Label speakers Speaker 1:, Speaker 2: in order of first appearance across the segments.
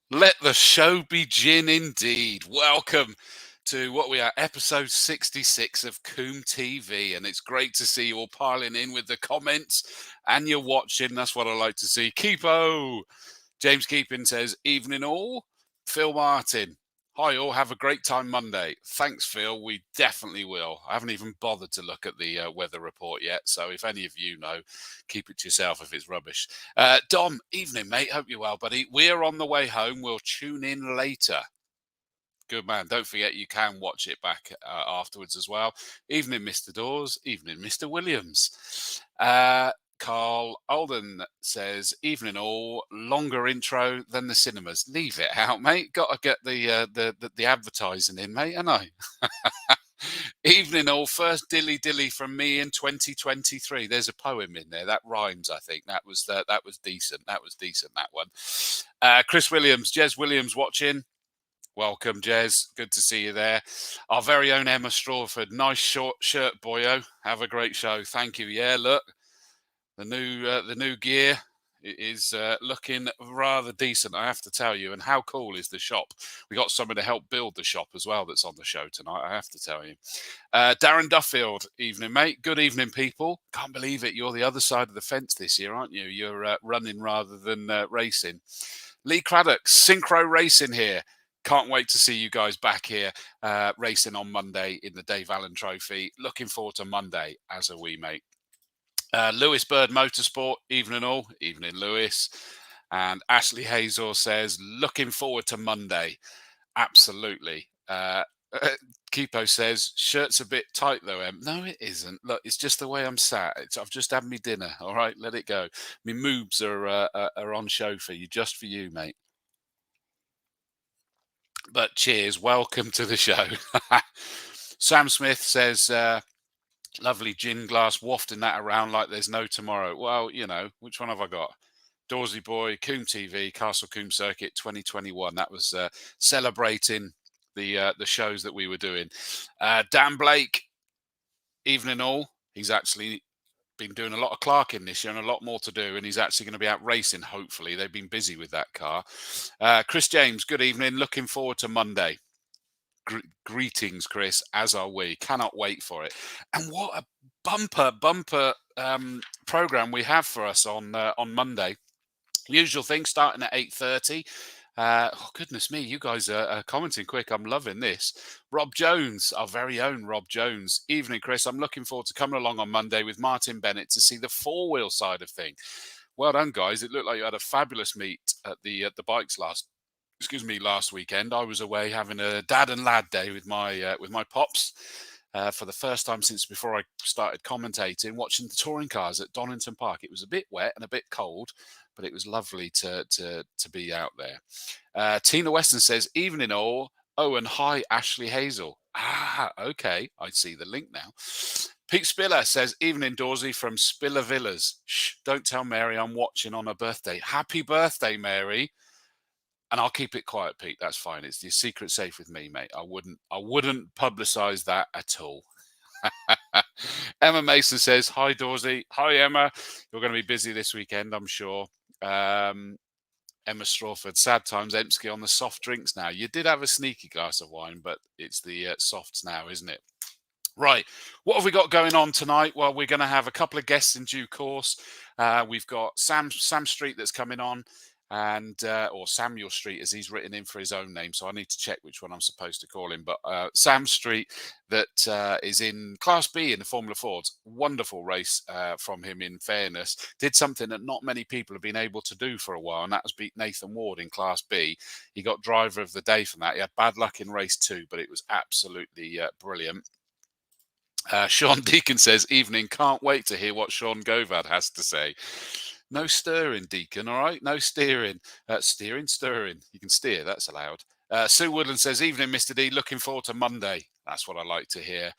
Speaker 1: Let the show begin indeed. Welcome to what we are, episode 66 of Combe TV, and it's great to see you all piling in with the comments and you're watching. That's what I like to see. Keepo! James Keeping says, evening all. Phil Martin, hi all, have a great time Monday. Thanks, Phil, we definitely will. I haven't even bothered to look at the weather report yet, so if any of you know, keep it to yourself if it's rubbish. Dom, evening, mate. Hope you're well, buddy. We're on the way home. We'll tune in later. Good man. Don't forget you can watch it back afterwards as well. Evening, Mr. Dawes. Evening, Mr. Williams. Carl Alden says, evening all, longer intro than the cinemas. Leave it out, mate. Got to get the advertising in, mate, ain't I? Evening all, first dilly from me in 2023. There's a poem in there that rhymes. I think that was decent. That one. Chris Williams, Jez Williams watching. Welcome, Jez. Good to see you there. Our very own Emma Strawford. Nice short shirt, boyo. Have a great show. Thank you. Yeah, look, the new gear is looking rather decent, I have to tell you. And how cool is the shop? We got someone to help build the shop as well that's on the show tonight, I have to tell you. Darren Duffield, evening, mate. Good evening, people. Can't believe it. You're the other side of the fence this year, aren't you? You're running rather than racing. Lee Craddock, Synchro Racing here. Can't wait to see you guys back here racing on Monday in the Dave Allan Trophy. Looking forward to Monday, as are we, mate. Lewis Bird Motorsport, evening all. Evening, Lewis. And Ashley Hazel says, looking forward to Monday. Absolutely. Keepo says, shirt's a bit tight though, Em. No, it isn't. Look, it's just the way I'm sat. I've just had me dinner. All right, let it go. My moves are on show for you, just for you, mate. But cheers. Welcome to the show. Sam Smith says, lovely gin glass, wafting that around like there's no tomorrow. Well, you know, which one have I got? Dawsey Boy, Combe TV, Castle Combe Circuit 2021. That was celebrating the shows that we were doing. Dan Blake, evening all. He's actually been doing a lot of Clarking this year and a lot more to do, and he's actually going to be out racing, hopefully. They've been busy with that car. Chris James, good evening. Looking forward to Monday. Greetings, Chris, as are we. Cannot wait for it. And what a bumper program we have for us on Monday. Usual thing, starting at 8:30. Oh, goodness me, you guys are commenting quick. I'm loving this. Rob Jones, our very own Rob Jones. Evening, Chris. I'm looking forward to coming along on Monday with Martin Bennett to see the four-wheel side of thing. Well done, guys. It looked like you had a fabulous meet at the bikes last weekend. I was away having a dad and lad day with my pops for the first time since before I started commentating, watching the touring cars at Donington Park. It was a bit wet and a bit cold, but it was lovely to be out there. Tina Weston says, evening all. Oh, and hi, Ashley Hazel. Okay. I see the link now. Pete Spiller says, evening Dawsey from Spiller Villas. Shh, don't tell Mary I'm watching on her birthday. Happy birthday, Mary. And I'll keep it quiet, Pete. That's fine. It's your secret safe with me, mate. I wouldn't publicize that at all. Emma Mason says, hi, Dawsey. Hi, Emma. You're going to be busy this weekend, I'm sure. Emma Strawford, sad times, Emsky on the soft drinks now. You did have a sneaky glass of wine, but it's the softs now, isn't it? Right, what have we got going on tonight? Well, we're going to have a couple of guests in due course. We've got Sam Street that's coming on, and or Samuel Street as he's written in for his own name. So I need to check which one I'm supposed to call him. But Sam Street that is in Class B in the Formula Fords. Wonderful race from him. In fairness, did something that not many people have been able to do for a while, and that was beat Nathan Ward in Class B. He got driver of the day from that. He had bad luck in race 2, but it was absolutely brilliant. Sean Deacon says, evening, can't wait to hear what Sean Govad has to say. No stirring, Deacon, all right? No steering. Stirring. You can steer, that's allowed. Sue Woodland says, evening, Mr. D, looking forward to Monday. That's what I like to hear.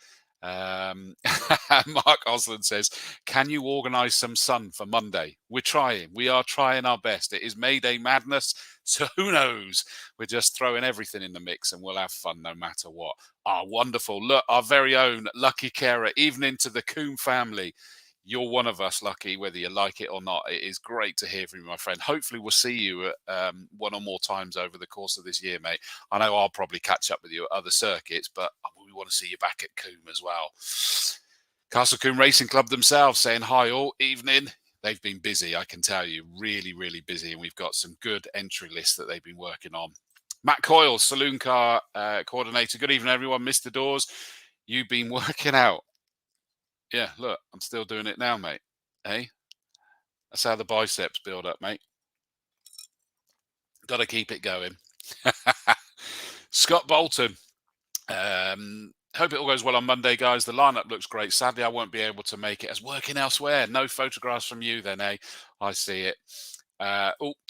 Speaker 1: Mark Osland says, can you organise some sun for Monday? We're trying. We are trying our best. It is Mayday madness, so who knows? We're just throwing everything in the mix and we'll have fun no matter what. Wonderful. Look, our very own Lucky Carer, evening to the Combe family. You're one of us, Lucky, whether you like it or not. It is great to hear from you, my friend. Hopefully we'll see you one or more times over the course of this year, mate. I know I'll probably catch up with you at other circuits, but we want to see you back at Combe as well. Castle Combe Racing Club themselves saying hi all evening. They've been busy, I can tell you, really, really busy. And we've got some good entry lists that they've been working on. Matt Coyle, Saloon Car Coordinator. Good evening, everyone. Mr. Dawes, you've been working out. Yeah, look, I'm still doing it now, mate. Hey, that's how the biceps build up, mate. Got to keep it going. Scott Bolton. Hope it all goes well on Monday, guys. The lineup looks great. Sadly, I won't be able to make it as working elsewhere. No photographs from you then, eh? I see it.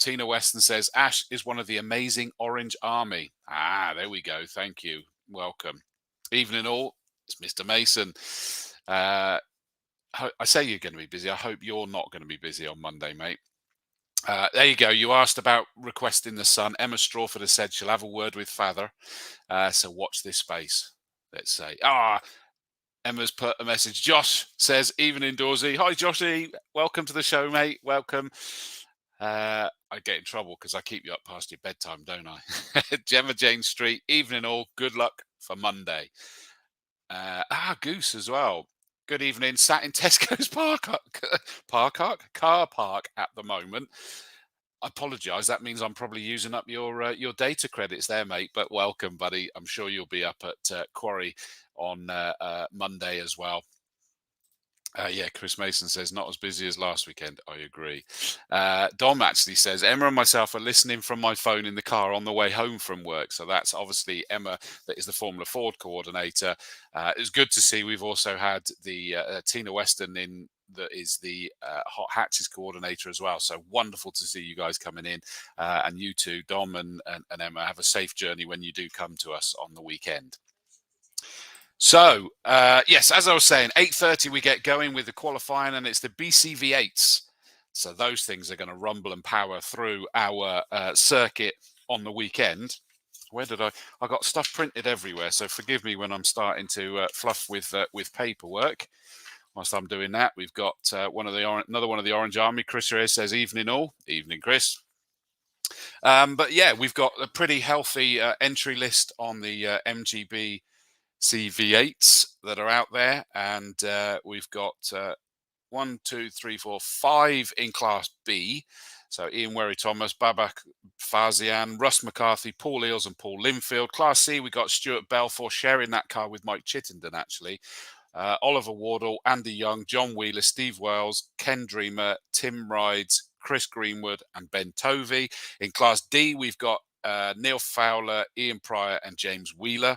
Speaker 1: Tina Weston says, Ash is one of the amazing Orange Army. There we go. Thank you. Welcome. Evening all. It's Mr. Mason. I say you're going to be busy. I hope you're not going to be busy on Monday, mate. There you go. You asked about requesting the sun. Emma Strawford has said she'll have a word with Father. So watch this space, let's say. Emma's put a message. Josh says, evening, Dawsey. Hi, Joshy. Welcome to the show, mate. Welcome. I get in trouble because I keep you up past your bedtime, don't I? Gemma Jane Street. Evening all. Good luck for Monday. Goose as well. Good evening. Sat in Tesco's car park at the moment. I apologise. That means I'm probably using up your data credits there, mate. But welcome, buddy. I'm sure you'll be up at Quarry on Monday as well. Chris Mason says, not as busy as last weekend. I agree. Dom actually says, Emma and myself are listening from my phone in the car on the way home from work. So that's obviously Emma, that is the Formula Ford coordinator. It's good to see. We've also had the Tina Weston in, that is the Hot Hatches coordinator as well. So wonderful to see you guys coming in. And you two, Dom and Emma, have a safe journey when you do come to us on the weekend. So, yes, as I was saying, 8:30 we get going with the qualifying, and it's the BCV8s. So those things are going to rumble and power through our circuit on the weekend. Where did I got stuff printed everywhere, so forgive me when I'm starting to fluff with paperwork. Whilst I'm doing that, we've got another one of the Orange Army. Chris here says, evening all. Evening, Chris. But yeah, we've got a pretty healthy entry list on the MGB CV8s that are out there, and we've got 1, 2, 3, 4, 5 in Class B. So Ian Werry Thomas, Babak Fazian, Russ McCarthy, Paul Eales and Paul Linfield. Class C, we got Stuart Belfort sharing that car with Mike Chittenden, actually. Oliver Wardle, Andy Young, John Wheeler, Steve Wells, Ken Dreamer, Tim Rides, Chris Greenwood and Ben Tovey. In Class D, we've got Neil Fowler, Ian Pryor and James Wheeler.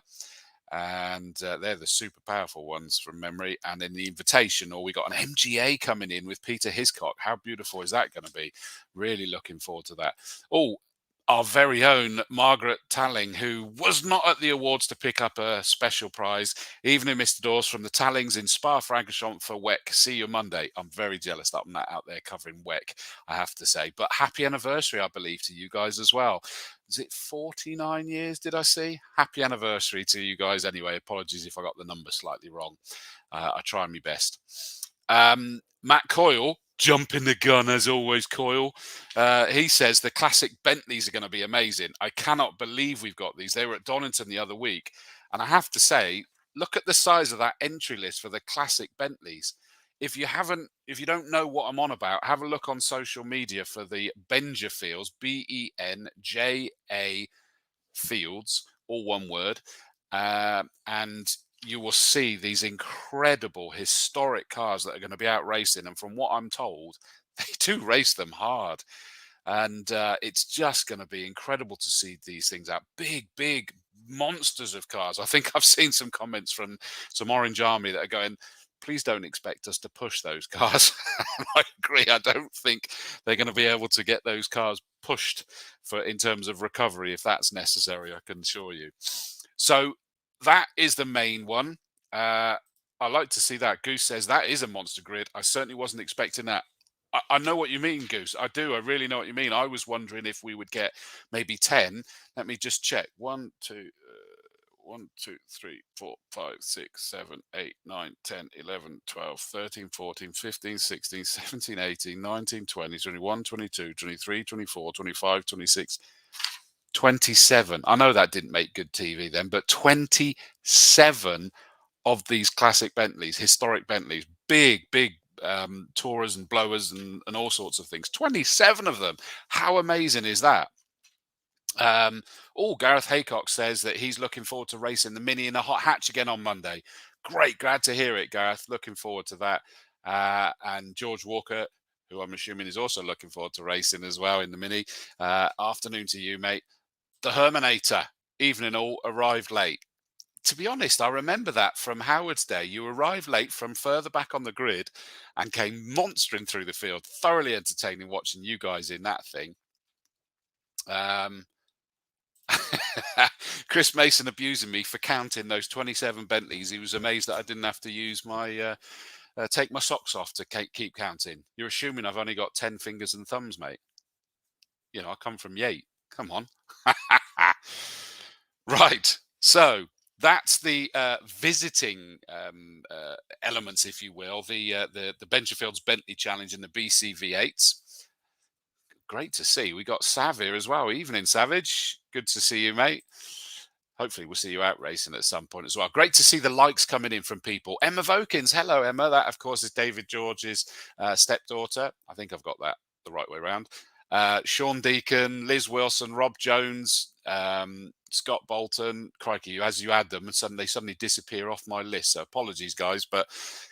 Speaker 1: And they're the super powerful ones from memory. And in the Invitational, we got an MGA coming in with Peter Hiscock. How beautiful is that going to be? Really looking forward to that. Oh, our very own Margaret Talling, who was not at the awards to pick up a special prize. Evening, Mr. Dawes, from the Tallings in Spa-Francorchamps for WEC. See you Monday. I'm very jealous that I'm not out there covering WEC, I have to say. But happy anniversary, I believe, to you guys as well. Is it 49 years, did I see? Happy anniversary to you guys anyway. Apologies if I got the number slightly wrong. I try my best. Matt Coyle, jumping the gun as always, Coyle. He says the classic Bentleys are going to be amazing. I cannot believe we've got these. They were at Donington the other week. And I have to say, look at the size of that entry list for the classic Bentleys. If you don't know what I'm on about, have a look on social media for the Benjafields, BENJA Fields, all one word. And you will see these incredible historic cars that are going to be out racing. And from what I'm told, they do race them hard. And it's just going to be incredible to see these things out. Big, big monsters of cars. I think I've seen some comments from some Orange Army that are going, please don't expect us to push those cars. I agree. I don't think they're going to be able to get those cars pushed in terms of recovery if that's necessary, I can assure you. So that is the main one. I like to see that. Goose says that is a monster grid. I certainly wasn't expecting that. I know what you mean, Goose. I do. I really know what you mean. I was wondering if we would get maybe 10. Let me just check. 1, 2, 3, 4, 5, 6, 7, 8, 9, 10, 11, 12, 13, 14, 15, 16, 17, 18, 19, 20, 21, 22, 23, 24, 25, 26, 27. I know that didn't make good TV then, but 27 of these classic Bentleys, historic Bentleys, big, big tourers and blowers and all sorts of things. 27 of them. How amazing is that? Gareth Haycock says that he's looking forward to racing the Mini in the hot hatch again on Monday. Great, glad to hear it, Gareth. Looking forward to that. And George Walker, who I'm assuming is also looking forward to racing as well in the Mini. Afternoon to you, mate. The Herminator, evening all, arrived late. To be honest, I remember that from Howard's day. You arrived late from further back on the grid and came monstering through the field. Thoroughly entertaining watching you guys in that thing. Chris Mason abusing me for counting those 27 Bentleys. He was amazed that I didn't have to use my take my socks off to keep counting. You're assuming I've only got 10 fingers and thumbs, mate. You know, I come from Yate. Come on. Right. So that's the visiting elements, if you will. The Benjafields Bentley Challenge and the BCV8s. Great to see. We got Sav here as well. Evening, Savage. Good to see you, mate. Hopefully we'll see you out racing at some point as well. Great to see the likes coming in from people. Emma Vokins. Hello, Emma. That, of course, is David George's stepdaughter. I think I've got that the right way around. Sean Deacon, Liz Wilson, Rob Jones, Scott Bolton. Crikey, as you add them, and they suddenly disappear off my list. So apologies, guys, but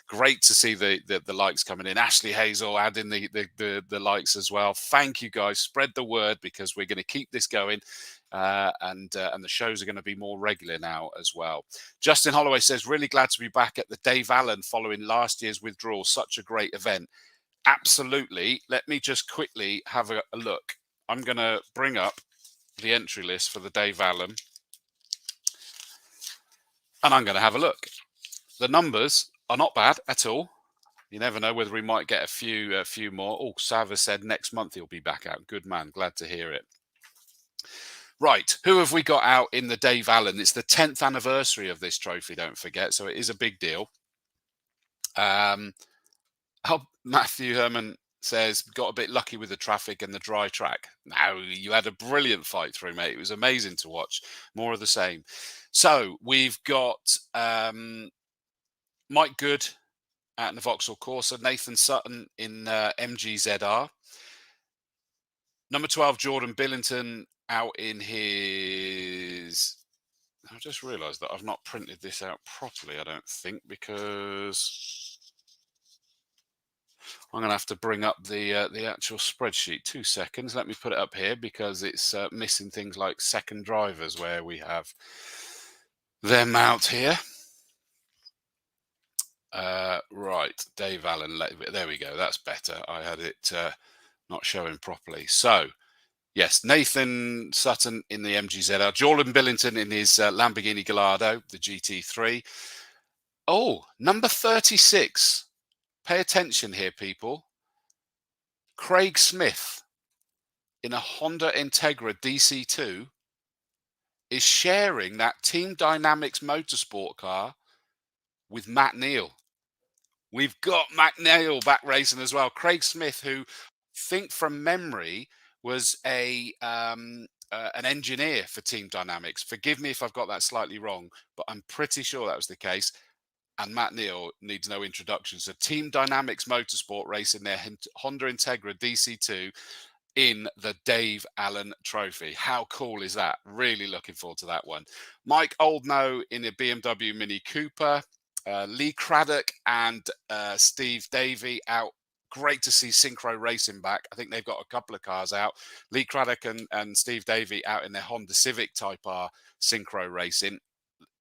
Speaker 1: great to see the likes coming in. Ashley Hazel adding the likes as well. Thank you, guys. Spread the word because we're going to keep this going. And the shows are going to be more regular now as well. Justin Holloway says, really glad to be back at the Dave Allan following last year's withdrawal. Such a great event. Absolutely. Let me just quickly have a look. I'm going to bring up the entry list for the Dave Allan. And I'm going to have a look. The numbers are not bad at all. You never know whether we might get a few more. Oh, Sava said next month he'll be back out. Good man. Glad to hear it. Right, who have we got out in the Dave Allan? It's the 10th anniversary of this trophy, don't forget, so it is a big deal. Matthew Herman says, got a bit lucky with the traffic and the dry track. No, you had a brilliant fight through, mate. It was amazing to watch. More of the same. So we've got Mike Good at the Vauxhall Corsa, Nathan Sutton in MGZR. Number 12, Jordan Billington out in his... I just realised that I've not printed this out properly, I don't think, because I'm going to have to bring up the actual spreadsheet. 2 seconds. Let me put it up here because it's missing things like second drivers where we have them out here. Right, Dave Allan. There we go. That's better. I had it not showing properly. So Yes, Nathan Sutton in the MGZR, Jordan Billington in his Lamborghini Gallardo, the GT3. Oh, number 36. Pay attention here, people. Craig Smith in a Honda Integra DC2 is sharing that Team Dynamics Motorsport car with Matt Neal. We've got Matt Neal back racing as well. Craig Smith, who think from memory was an engineer for Team Dynamics. Forgive me if I've got that slightly wrong, but I'm pretty sure that was the case. And Matt Neal needs no introduction. So Team Dynamics Motorsport racing their Honda Integra DC2 in the Dave Allan Trophy. How cool is that? Really looking forward to that one. Mike Oldknow in a BMW Mini Cooper. Lee Craddock and Steve Davey out. Great to see Synchro Racing back. I think they've got a couple of cars out. Lee Craddock and Steve Davey out in their Honda Civic Type R Synchro Racing.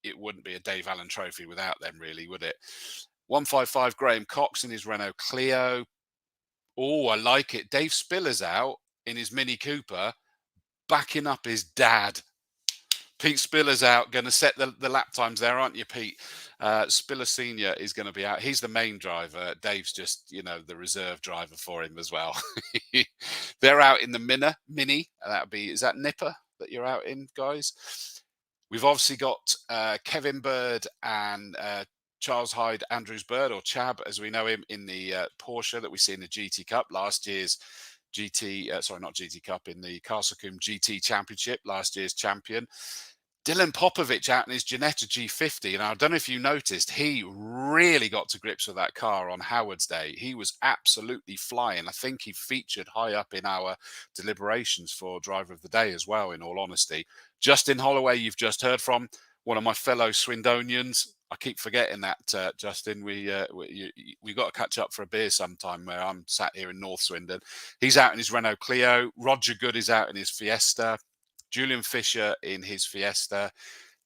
Speaker 1: It wouldn't be a Dave Allan Trophy without them, really, would it? 155 Graham Cox in his Renault Clio. Oh, I like it. Dave Spiller's out in his Mini Cooper, backing up his dad. Pete Spiller's out, going to set the lap times there, aren't you, Pete? Spiller Senior is going to be out. He's the main driver. Dave's just, the reserve driver for him as well. They're out in the Mini. Is that Nipper that you're out in, guys? We've obviously got Kevin Bird and Charles Hyde Andrews Bird, or Chab as we know him, in the Porsche that we see in the GT Cup, last year's in the Castle Combe GT Championship, last year's champion. Dylan Popovich out in his Ginetta G50. And I don't know if you noticed, he really got to grips with that car on Howard's Day. He was absolutely flying. I think he featured high up in our deliberations for Driver of the Day as well, in all honesty. Justin Holloway, you've just heard from, one of my fellow Swindonians. I keep forgetting that, Justin. We got to catch up for a beer sometime, where I'm sat here in North Swindon. He's out in his Renault Clio. Roger Good is out in his Fiesta. Julian Fisher in his Fiesta.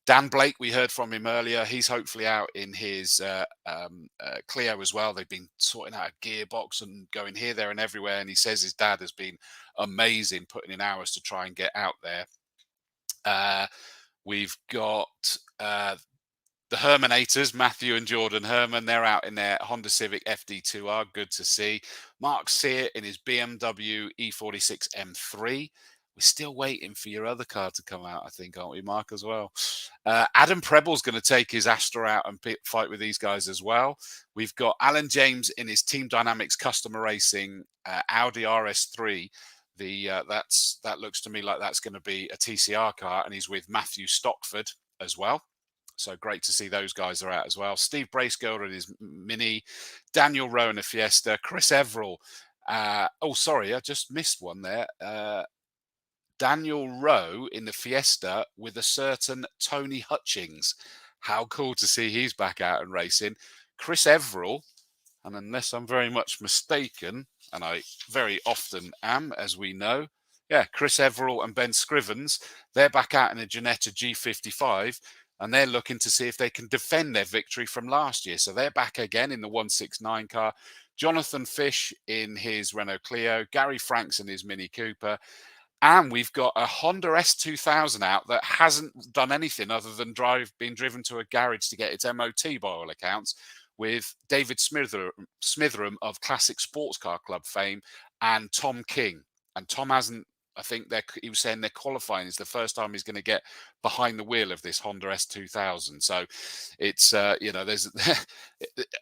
Speaker 1: Dan Blake, we heard from him earlier. He's hopefully out in his Clio as well. They've been sorting out a gearbox and going here, there, and everywhere. And he says his dad has been amazing, putting in hours to try and get out there. We've got the Hermanators, Matthew and Jordan Herman. They're out in their Honda Civic FD2R. Good to see. Mark Sear in his BMW E46 M3. We're still waiting for your other car to come out, I think, aren't we, Mark, as well? Adam Preble's going to take his Astra out and fight with these guys as well. We've got Alan James in his Team Dynamics Customer Racing Audi RS3. That looks to me like that's going to be a TCR car, and he's with Matthew Stockford as well. So great to see those guys are out as well. Steve Bracegirdle in his Mini, Daniel Rowe in a Fiesta, Chris Everill. I just missed one there. Daniel Rowe in the Fiesta with a certain Tony Hutchings. How cool to see he's back out and racing. Chris Everill, and unless I'm very much mistaken, and I very often am, as we know, Chris Everill and Ben Scrivens, they're back out in a Ginetta G55, and they're looking to see if they can defend their victory from last year. So they're back again in the 169 car. Jonathan Fish in his Renault Clio, Gary Franks in his Mini Cooper. And we've got a Honda S2000 out that hasn't done anything other than been driven to a garage to get its MOT by all accounts, with David Smitheram of Classic Sports Car Club fame and Tom King. And Tom hasn't, I think he was saying their qualifying is the first time he's going to get behind the wheel of this Honda S2000. So it's, there's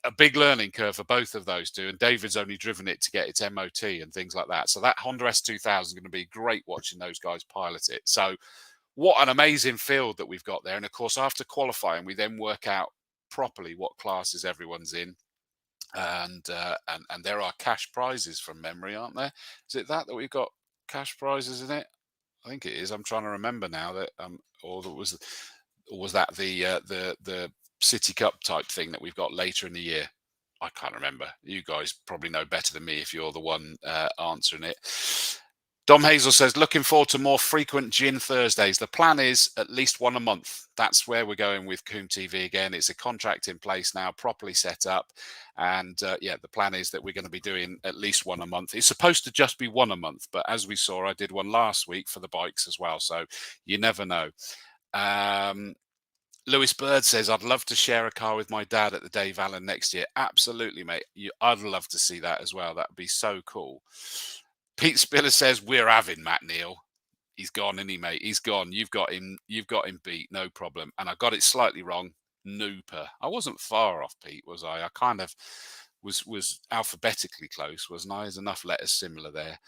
Speaker 1: a big learning curve for both of those two. And David's only driven it to get its MOT and things like that. So that Honda S2000 is going to be great watching those guys pilot it. So what an amazing field that we've got there. And of course, after qualifying, we then work out properly what classes everyone's in. And there are cash prizes from memory, aren't there? Is it that we've got cash prizes in it? I think it is. I'm trying to remember now that or was that the City Cup type thing that we've got later in the year? I can't remember. You guys probably know better than me if you're the one answering it. Dom Hazel says, looking forward to more frequent Gin Thursdays. The plan is at least one a month. That's where we're going with Combe TV again. It's a contract in place now, properly set up. And yeah, the plan is that we're going to be doing at least one a month. It's supposed to just be one a month. But as we saw, I did one last week for the bikes as well. So you never know. Lewis Bird says, I'd love to share a car with my dad at the Dave Allan next year. Absolutely, mate. I'd love to see that as well. That would be so cool. Pete Spiller says, we're having Matt Neal. He's gone, isn't he, mate? He's gone. You've got him beat, no problem. And I got it slightly wrong. Nooper. I wasn't far off, Pete, was I? I kind of was alphabetically close, wasn't I? There's enough letters similar there.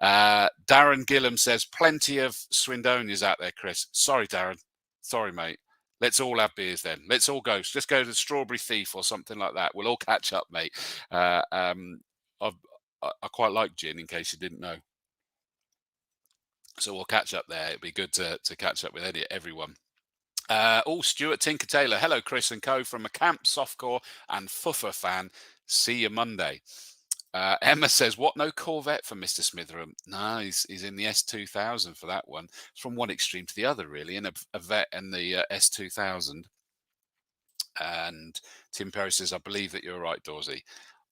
Speaker 1: Darren Gillam says, plenty of Swindonians out there, Chris. Sorry, Darren. Sorry, mate. Let's all have beers then. Let's all go. Let's go to the Strawberry Thief or something like that. We'll all catch up, mate. I quite like gin, in case you didn't know. So we'll catch up there. It'd be good to catch up with everyone. Stuart Tinker Taylor. Hello, Chris and co. From a camp, softcore and fuffer fan. See you Monday. Emma says, what, no Corvette for Mr. Smitheram? No, he's in the S2000 for that one. It's from one extreme to the other, really, in a vet and the S2000. And Tim Perry says, I believe that you're right, Dorsey.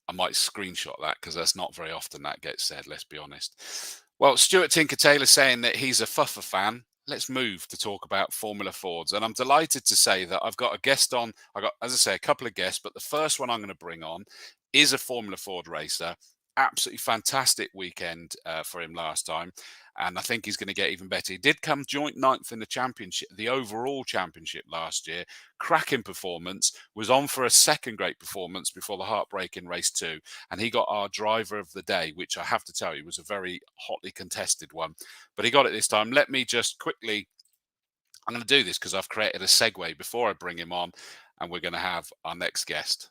Speaker 1: I might screenshot that because that's not very often that gets said, let's be honest. Well, Stuart Tinker Taylor saying that he's a fuffer fan. Let's move to talk about Formula Fords. And I'm delighted to say that I've got a guest on. I got, as I say, a couple of guests, but the first one I'm going to bring on is a Formula Ford racer. Absolutely fantastic weekend for him last time. And I think he's going to get even better. He did come joint ninth in the championship, the overall championship last year. Cracking performance. Was on for a second great performance before the heartbreak in race 2. And he got our driver of the day, which I have to tell you was a very hotly contested one. But he got it this time. Let me just quickly, I'm going to do this because I've created a segue before I bring him on. And we're going to have our next guest.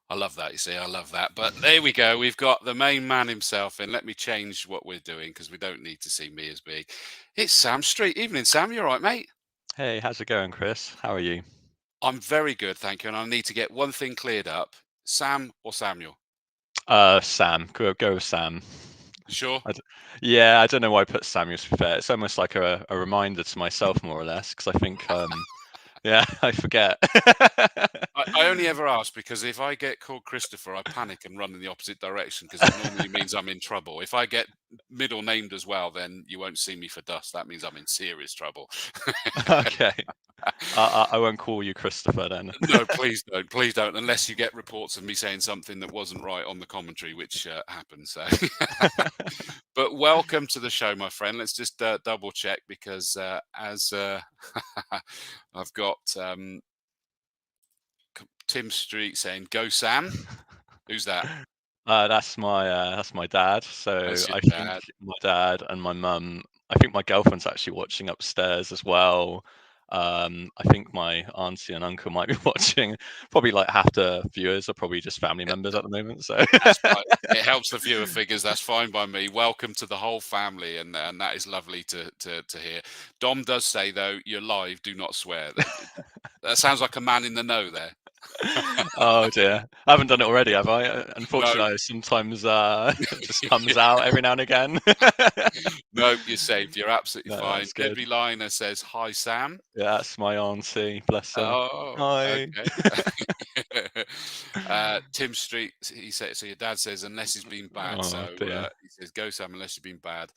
Speaker 1: I love that, you see, I love that. But there we go. We've got the main man himself in. Let me change what we're doing because we don't need to see me as big. It's Sam Street. Evening, Sam. You all right, mate?
Speaker 2: Hey, how's it going, Chris? How are you?
Speaker 1: I'm very good, thank you. And I need to get one thing cleared up. Sam or Samuel?
Speaker 2: Sam. Go with Sam.
Speaker 1: Sure?
Speaker 2: Yeah, I don't know why I put Samuel, to be fair. It's almost like a reminder to myself, more or less, because I think, yeah, I forget.
Speaker 1: I only ever ask because if I get called Christopher, I panic and run in the opposite direction because it normally means I'm in trouble. If I get middle named as well, then you won't see me for dust. That means I'm in serious trouble.
Speaker 2: Okay. I won't call you Christopher then.
Speaker 1: No, please don't. Please don't, unless you get reports of me saying something that wasn't right on the commentary, which happened. So, but welcome to the show, my friend. Let's just double check because as I've got Tim Street saying, "Go Sam." Who's that?
Speaker 2: That's my dad. So
Speaker 1: That's your
Speaker 2: I
Speaker 1: dad.
Speaker 2: think my dad and my mum. I think my girlfriend's actually watching upstairs as well. I think my auntie and uncle might be watching. Probably like half the viewers are probably just family members at the moment. So
Speaker 1: That's fine. It helps the viewer figures. That's fine by me. Welcome to the whole family, and that is lovely to hear. Dom does say though, you're live. Do not swear. That sounds like a man in the know there.
Speaker 2: Oh dear, I haven't done it already, have I? Unfortunately,
Speaker 1: No.
Speaker 2: sometimes it just comes out every now and again.
Speaker 1: No, you're safe. You're absolutely
Speaker 2: No,
Speaker 1: fine.
Speaker 2: that's good.
Speaker 1: Debbie Liner says, hi, Sam.
Speaker 2: Yeah, that's my auntie. Bless her.
Speaker 1: Oh,
Speaker 2: Hi.
Speaker 1: okay. Tim Street, he said, so your dad says, unless he's been bad.
Speaker 2: Oh
Speaker 1: So
Speaker 2: dear.
Speaker 1: he says, go, Sam, unless you've been bad.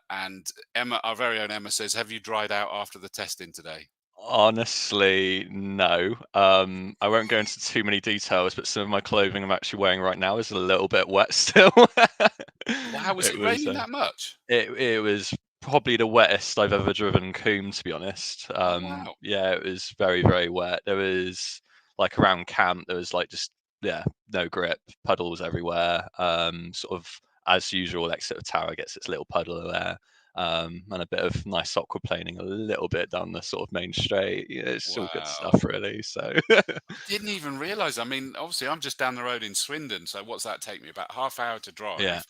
Speaker 1: And Emma, our very own Emma says, have you dried out after the testing today?
Speaker 2: Honestly, no. I won't go into too many details, but some of my clothing I'm actually wearing right now is a little bit wet still.
Speaker 1: Wow, was it
Speaker 2: was
Speaker 1: raining that much?
Speaker 2: it was probably the wettest I've ever driven Combe, to be honest.
Speaker 1: Oh, wow.
Speaker 2: Yeah, it was very, very wet. There was like around camp, there was like just no grip, puddles everywhere. Sort of as usual, Exeter Tower gets its little puddle there. and a bit of nice aquaplaning a little bit down the sort of main straight. Yeah, it's still good
Speaker 1: Wow.
Speaker 2: stuff, really. So
Speaker 1: I didn't even realise. I mean, obviously, I'm just down the road in Swindon, so what's that take me? About half hour to
Speaker 2: yeah.
Speaker 1: drive.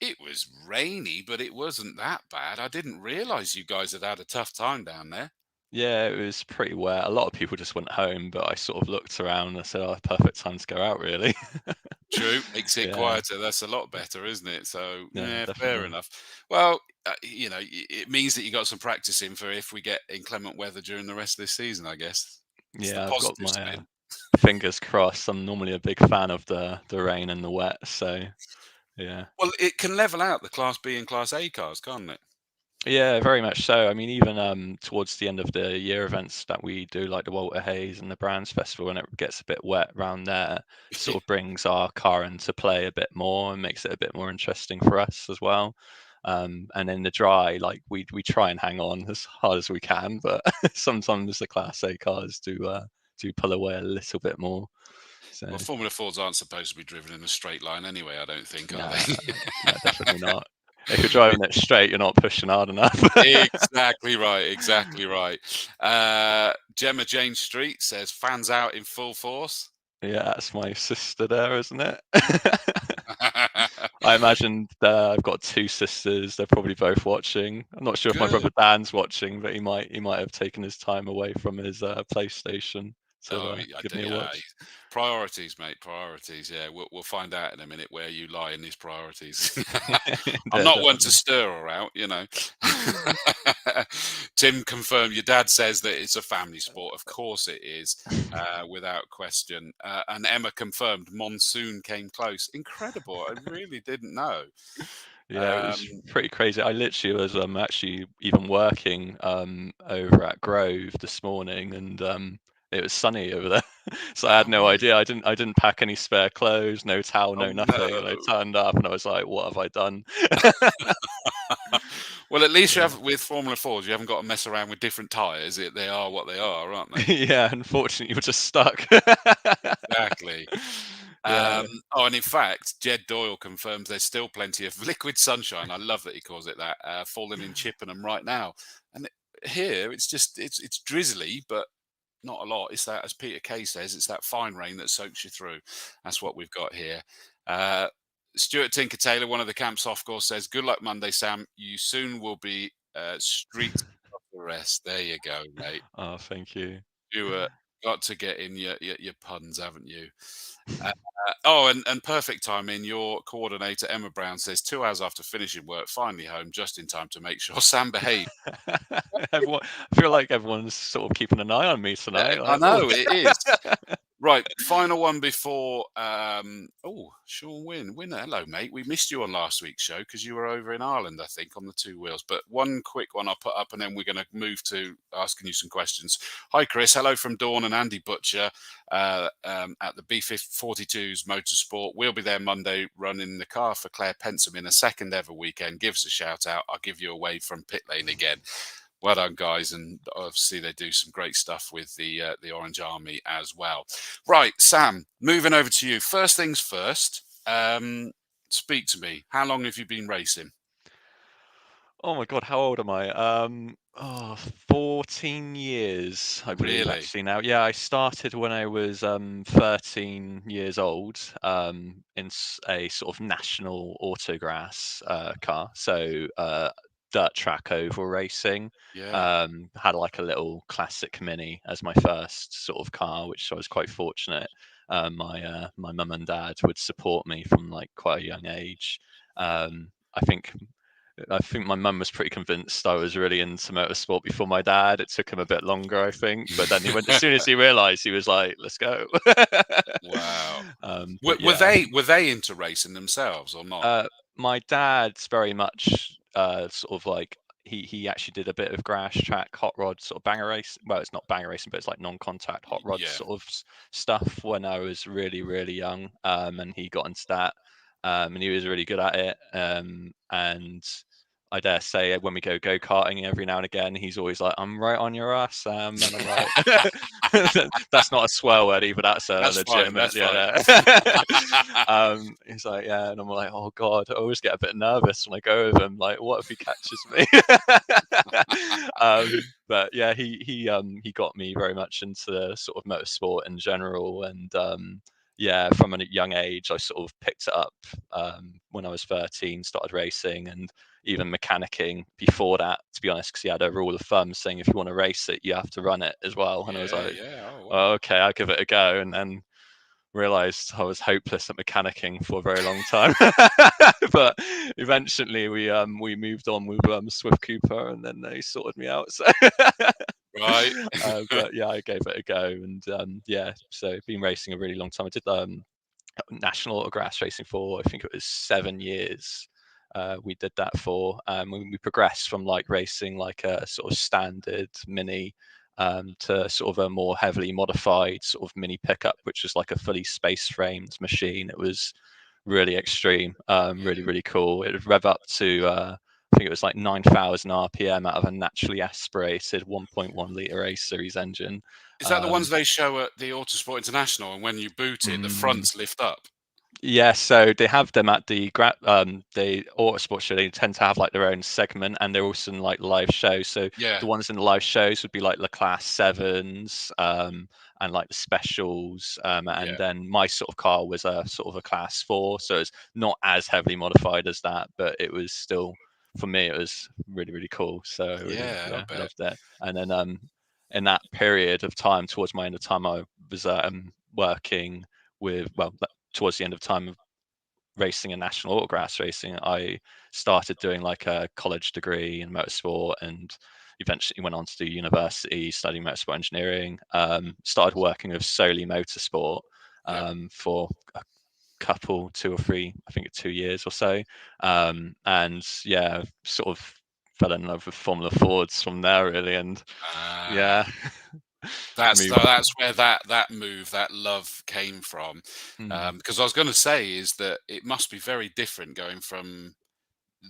Speaker 1: It was rainy, but it wasn't that bad. I didn't realise you guys had had a tough time down there.
Speaker 2: Yeah, it was pretty wet. A lot of people just went home, but I sort of looked around and I said, "Oh, perfect time to go out, really."
Speaker 1: True, makes it
Speaker 2: Yeah,
Speaker 1: quieter. That's a lot better, isn't it? So,
Speaker 2: yeah,
Speaker 1: yeah, fair
Speaker 2: definitely.
Speaker 1: enough. Well, it means that you got some practice in for if we get inclement weather during the rest of this season, I guess. It's the
Speaker 2: Yeah, I've got
Speaker 1: positive
Speaker 2: my
Speaker 1: spin.
Speaker 2: fingers crossed. I'm normally a big fan of the rain and the wet, so yeah.
Speaker 1: Well, it can level out the Class B and Class A cars, can't it?
Speaker 2: Yeah, very much so. I mean, even towards the end of the year events that we do, like the Walter Hayes and the Brands Festival, when it gets a bit wet around there, sort of brings our car into play a bit more and makes it a bit more interesting for us as well. And in the dry, like we try and hang on as hard as we can, but sometimes the Class A cars do pull away a little bit more. So
Speaker 1: Well, Formula Fords aren't supposed to be driven in a straight line anyway, I don't think, are
Speaker 2: nah,
Speaker 1: they?
Speaker 2: no, definitely not. If you're driving it straight, you're not pushing hard enough.
Speaker 1: Exactly right, exactly right. Gemma Jane Street says fans out in full force.
Speaker 2: Yeah, that's my sister there, isn't it? I imagine I've got two sisters. They're probably both watching. I'm not sure if my
Speaker 1: Good.
Speaker 2: brother Dan's watching, but he might have taken his time away from his PlayStation to
Speaker 1: Oh,
Speaker 2: give me a watch.
Speaker 1: priorities, mate. Priorities. Yeah, we'll find out in a minute where you lie in these priorities. I'm
Speaker 2: Yeah,
Speaker 1: not one to
Speaker 2: definitely.
Speaker 1: stir her out, you know. Tim confirmed. Your dad says that it's a family sport. Of course it is, without question. And Emma confirmed. Monsoon came close. Incredible. I really didn't know.
Speaker 2: Yeah, it was
Speaker 1: Um,
Speaker 2: pretty crazy. I literally was actually even working over at Grove this morning, and it was sunny over there. So I had
Speaker 1: oh,
Speaker 2: no idea. I didn't pack any spare clothes, no towel,
Speaker 1: oh
Speaker 2: no nothing, and I
Speaker 1: no.
Speaker 2: turned up and I was like, "What have I done?"
Speaker 1: Well, at least you
Speaker 2: Yeah.
Speaker 1: have with Formula Fords, you haven't got to mess around with different tyres. They are what they are, aren't they?
Speaker 2: Yeah, unfortunately, you were just stuck.
Speaker 1: Exactly.
Speaker 2: Yeah.
Speaker 1: Oh, and in fact, Jed Doyle confirms there's still plenty of liquid sunshine. I love that he calls it that. Falling in Chippenham right now, and here it's just it's drizzly, but not a lot. It's that, as Peter Kay says, it's that fine rain that soaks you through. That's what we've got here. Uh, Stuart Tinker Taylor, one of the camps off course, says, "Good luck Monday, Sam. You soon will be streets of the rest." There you go, mate.
Speaker 2: Oh, thank you.
Speaker 1: You got to get in your puns, haven't you? Oh, and perfect timing. Your coordinator, Emma Brown, says 2 hours after finishing work, finally home, just in time to make sure Sam behaved.
Speaker 2: Everyone, I feel like everyone's sort of keeping an eye on me tonight.
Speaker 1: I
Speaker 2: Like, oh,
Speaker 1: know it is. Right, final one before. Sean Wynn, hello, mate. We missed you on last week's show because you were over in Ireland, I think, on the two wheels. But one quick one I'll put up, and then we're going to move to asking you some questions. Hi, Chris. Hello from Dawn and Andy Butcher at the B42's Motorsport. We'll be there Monday, running the car for Claire Pensome in a second ever weekend. Give us a shout out. I'll give you a wave from pit lane again. Well done, guys, and obviously they do some great stuff with the Orange Army as well. Right, Sam, moving over to you. First things first. Speak to me. How long have you been racing?
Speaker 2: oh my God, how old am I? 14 years, I believe,
Speaker 1: Really?
Speaker 2: actually now. Yeah, I started when I was 13 years old in a sort of national autograss car. So dirt track oval racing.
Speaker 1: Yeah.
Speaker 2: Had like a little classic mini as my first sort of car, which I was quite fortunate. My mum and dad would support me from like quite a young age. I think my mum was pretty convinced I was really into motorsport before my dad. It took him a bit longer, I think, but then he went as soon as he realised, he was like, "Let's go."
Speaker 1: Wow.
Speaker 2: But
Speaker 1: Were
Speaker 2: yeah,
Speaker 1: they into racing themselves or not?
Speaker 2: uh, my dad's very much sort of like he actually did a bit of grass track hot rod sort of banger race. Well, it's not banger racing, but it's like non-contact hot rod
Speaker 1: Yeah.
Speaker 2: sort of stuff when I was really really young. And he got into that, and he was really good at it. And I dare say when we go-karting every now and again, he's always like, "I'm right on your ass, Sam," and I'm like, "That's not a swear word either. That's a
Speaker 1: That's fine.
Speaker 2: legitimate."
Speaker 1: That's fine.
Speaker 2: He's like, "Yeah," and I'm like, "Oh God," I always get a bit nervous when I go with him. Like, what if he catches me? But yeah, he got me very much into the sort of motorsport in general, and yeah, from a young age, I sort of picked it up when I was 13, started racing, and even mechanicking before that, to be honest, because he had a rule of thumb saying if you want to race it, you have to run it as well. And I was
Speaker 1: Yeah,
Speaker 2: like,
Speaker 1: yeah. Oh, wow.
Speaker 2: oh, okay, I'll give it a go. And then realized I was hopeless at mechanicking for a very long time. But eventually we moved on with Swift Cooper, and then they sorted me out. So
Speaker 1: Right.
Speaker 2: but yeah, I gave it a go, and yeah, so been racing a really long time. I did national autographs racing for, I think it was 7 years. We did that for. We progressed from like racing like a sort of standard mini to sort of a more heavily modified sort of mini pickup, which was like a fully space framed machine. It was really extreme, really,
Speaker 1: Yeah.
Speaker 2: really cool. It would rev up to, I think it was like 9,000 RPM out of a naturally aspirated 1.1 litre A series engine.
Speaker 1: Is that the
Speaker 2: Um,
Speaker 1: ones they show at the Autosport International? And when you boot it, the
Speaker 2: mm,
Speaker 1: fronts lift up.
Speaker 2: Yeah, so they have them at the Autosport show. They tend to have like their own segment, and they're also in like live shows. So
Speaker 1: Yeah.
Speaker 2: the ones in the live shows would be like the Class Sevens, and like the specials. And
Speaker 1: Yeah.
Speaker 2: then my sort of car was a sort of a Class 4, so it's not as heavily modified as that, but it was still, for me, it was really, really cool. So I really,
Speaker 1: Yeah, I
Speaker 2: yeah,
Speaker 1: bet.
Speaker 2: loved it. And then in that period of time, towards my end of time, I was working with, well, towards the end of time of racing and national autographs racing, I started doing like a college degree in motorsport, and eventually went on to do university studying motorsport engineering. Started working with solely motorsport
Speaker 1: Yeah.
Speaker 2: for a couple, 2 or 3, I think 2 years or so. And yeah, sort of fell in love with Formula Fords from there really, and
Speaker 1: Ah.
Speaker 2: yeah, moved.
Speaker 1: That's where that love came from.
Speaker 2: Mm.
Speaker 1: Because I was going to say is that it must be very different going from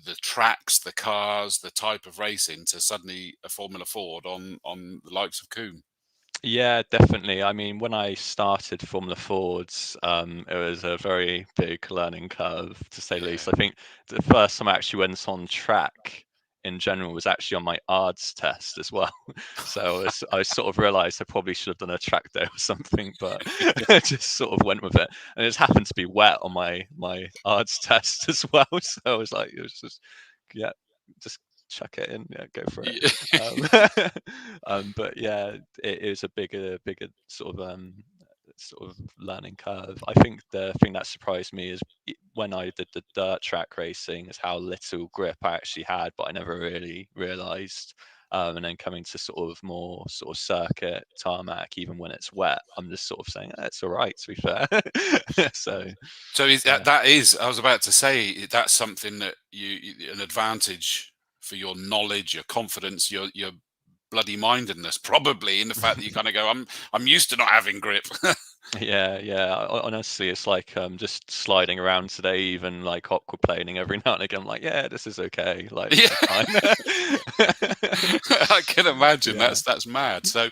Speaker 1: the tracks, the cars, the type of racing to suddenly a Formula Ford on the likes of Coombe.
Speaker 2: Yeah, definitely. I mean, when I started Formula Fords, it was a very big learning curve, to say the least.
Speaker 1: Yeah.
Speaker 2: I think the first time I actually went on track in general was actually on my ARDS test as well. So I sort of realized I probably should have done a track day or something, but I just sort of went with it. And it just happened to be wet on my ARDS test as well. So I was like, it was just, yeah, just chuck it in, yeah, go for it.
Speaker 1: Yeah.
Speaker 2: But yeah, it is a bigger sort of learning curve. I think the thing that surprised me is when I did the dirt track racing, is how little grip I actually had, but I never really realised. And then coming to sort of more sort of circuit tarmac, even when it's wet, I'm just sort of saying, it's all right, to be fair. So
Speaker 1: So is
Speaker 2: yeah.
Speaker 1: that is I was about to say that's something that an advantage for your knowledge, your confidence, your bloody mindedness, probably in the fact that you kind of go, I'm used to not having grip.
Speaker 2: Yeah, yeah. Honestly, it's like just sliding around today, even like aquaplaning every now and again. I'm like, yeah, this is okay. Like
Speaker 1: Yeah.
Speaker 2: this is fine.
Speaker 1: I can imagine
Speaker 2: Yeah.
Speaker 1: that's mad. So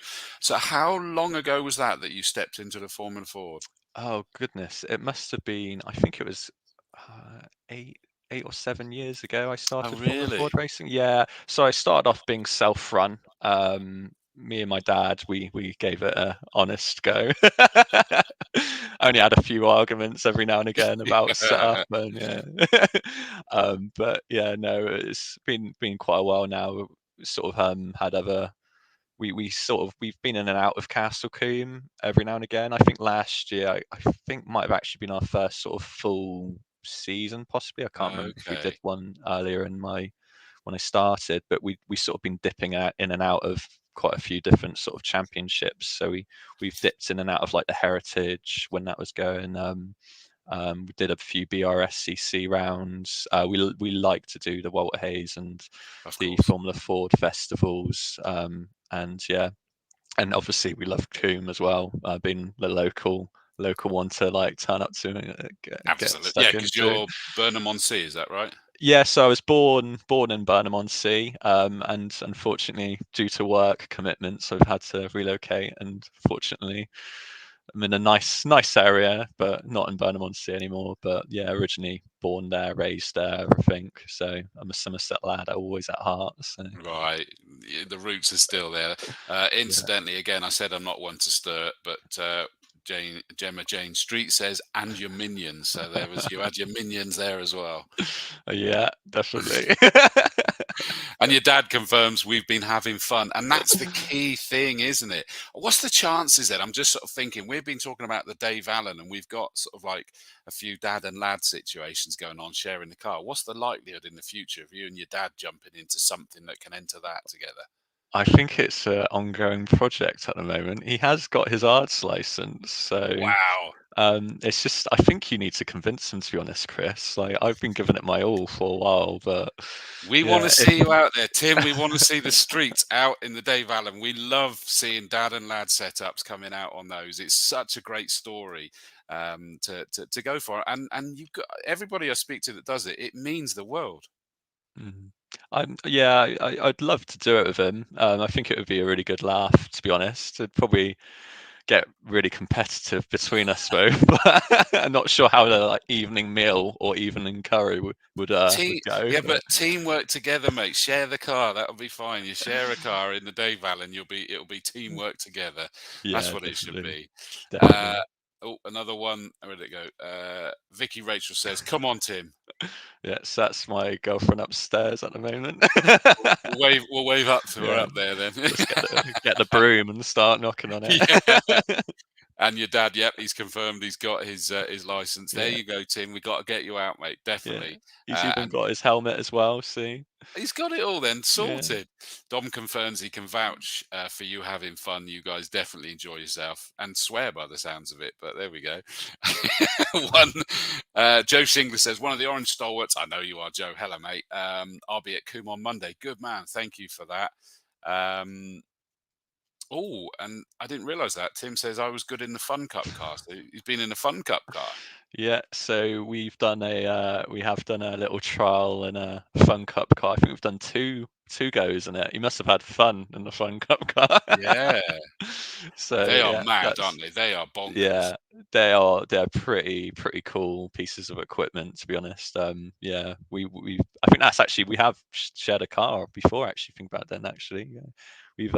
Speaker 1: how long ago was that you stepped into the Formula Ford?
Speaker 2: Oh goodness, it must have been. I think it was uh, eight, 8 or 7 years ago. I
Speaker 1: Oh,
Speaker 2: started Formula
Speaker 1: really?
Speaker 2: Ford racing. Yeah. So I started off being self-run. Me and my dad, we gave it a honest go. Only had a few arguments every now and again about setup
Speaker 1: Yeah.
Speaker 2: and yeah. But yeah, no, it's been quite a while now. We sort of had other we sort of we've been in and out of Castle Combe every now and again. I think last year I think might have actually been our first sort of full season, possibly. I can't remember if we did
Speaker 1: Okay.
Speaker 2: one earlier in my when I started, but we sort of been dipping out in and out of quite a few different sort of championships. So we've dipped in and out of like the Heritage when that was going. We did a few BRSCC rounds. We like to do the Walter Hayes and
Speaker 1: Of
Speaker 2: the
Speaker 1: course.
Speaker 2: Formula Ford festivals. And yeah, and obviously we love Coombe as well. Being the local one to like turn up to and get
Speaker 1: Absolutely. Yeah,
Speaker 2: stuck
Speaker 1: because
Speaker 2: into.
Speaker 1: you're Burnham on Sea, is that right?
Speaker 2: Yeah, so I was born in Burnham-on-Sea, and unfortunately, due to work commitments, I've had to relocate. And fortunately, I'm in a nice area, but not in Burnham-on-Sea anymore. But yeah, originally born there, raised there, everything. So I'm a Somerset lad, always at heart. So
Speaker 1: Right, the roots are still there.
Speaker 2: yeah.
Speaker 1: Incidentally, again, I said I'm not one to stir it, but Gemma Jane Street says, "And your minions." So you had your minions there as well.
Speaker 2: Yeah, definitely.
Speaker 1: And your dad confirms we've been having fun, and that's the key thing, isn't it? What's the chances then? I'm just sort of thinking, we've been talking about the Dave Allan, and we've got sort of like a few dad and lad situations going on, sharing the car. What's the likelihood in the future of you and your dad jumping into something that can enter that together?
Speaker 2: I think it's an ongoing project at the moment. He has got his arts license, so
Speaker 1: Wow.
Speaker 2: it's just I think you need to convince him, to be honest, Chris. Like I've been giving it my all for a while, but
Speaker 1: We want
Speaker 2: yeah,
Speaker 1: to see you out there, Tim. We want to see the streets out in the Dave Allan. We love seeing dad and lad setups coming out on those. It's such a great story to go for. And you've got everybody I speak to that does it, it means the world.
Speaker 2: mhm. I'd love to do it with him. I think it would be a really good laugh, to be honest. It'd probably get really competitive between us both, but I'm not sure how the like evening meal or evening curry would go.
Speaker 1: Yeah,
Speaker 2: But
Speaker 1: but teamwork together, mate. Share the car. That'll be fine. You share a car in the Dave Allan, it'll be teamwork together. That's
Speaker 2: yeah,
Speaker 1: what it should
Speaker 2: definitely,
Speaker 1: be. Uh,
Speaker 2: definitely.
Speaker 1: oh, another one. Where did it go? Vicky Rachel says, "Come on, Tim.
Speaker 2: Yes, that's my girlfriend upstairs at the moment.
Speaker 1: We'll wave up to her
Speaker 2: Yeah,
Speaker 1: up there then."
Speaker 2: just get the broom and start knocking on it.
Speaker 1: Yeah. And your dad, yep, he's confirmed he's got his license. There
Speaker 2: Yeah,
Speaker 1: you go, Tim. We got to get you out, mate.
Speaker 2: yeah.
Speaker 1: Definitely.
Speaker 2: He's even
Speaker 1: And
Speaker 2: got his helmet as well. See,
Speaker 1: he's got it all then
Speaker 2: yeah,
Speaker 1: sorted. Dom confirms he can vouch for you having fun. You guys definitely enjoy yourself and swear by the sounds of it. But there we go. Joe Shingler says, one of the Orange stalwarts. I know you are, Joe. Hello, mate. I'll be at Combe on Monday. Good man. Thank you for that. Oh, and I didn't realise that. Tim says I was good in the Fun Cup car. So he's been in the Fun Cup car.
Speaker 2: yeah. So we have done a little trial in a Fun Cup car. I think we've done two goes in it. You must have had fun in the Fun Cup car.
Speaker 1: Yeah.
Speaker 2: So
Speaker 1: They are
Speaker 2: yeah,
Speaker 1: mad,
Speaker 2: that's
Speaker 1: aren't they? They are bonkers.
Speaker 2: yeah. They're pretty cool pieces of equipment, to be honest. Yeah, we I think that's actually we have shared a car before. Actually, think about then. Actually, yeah. We've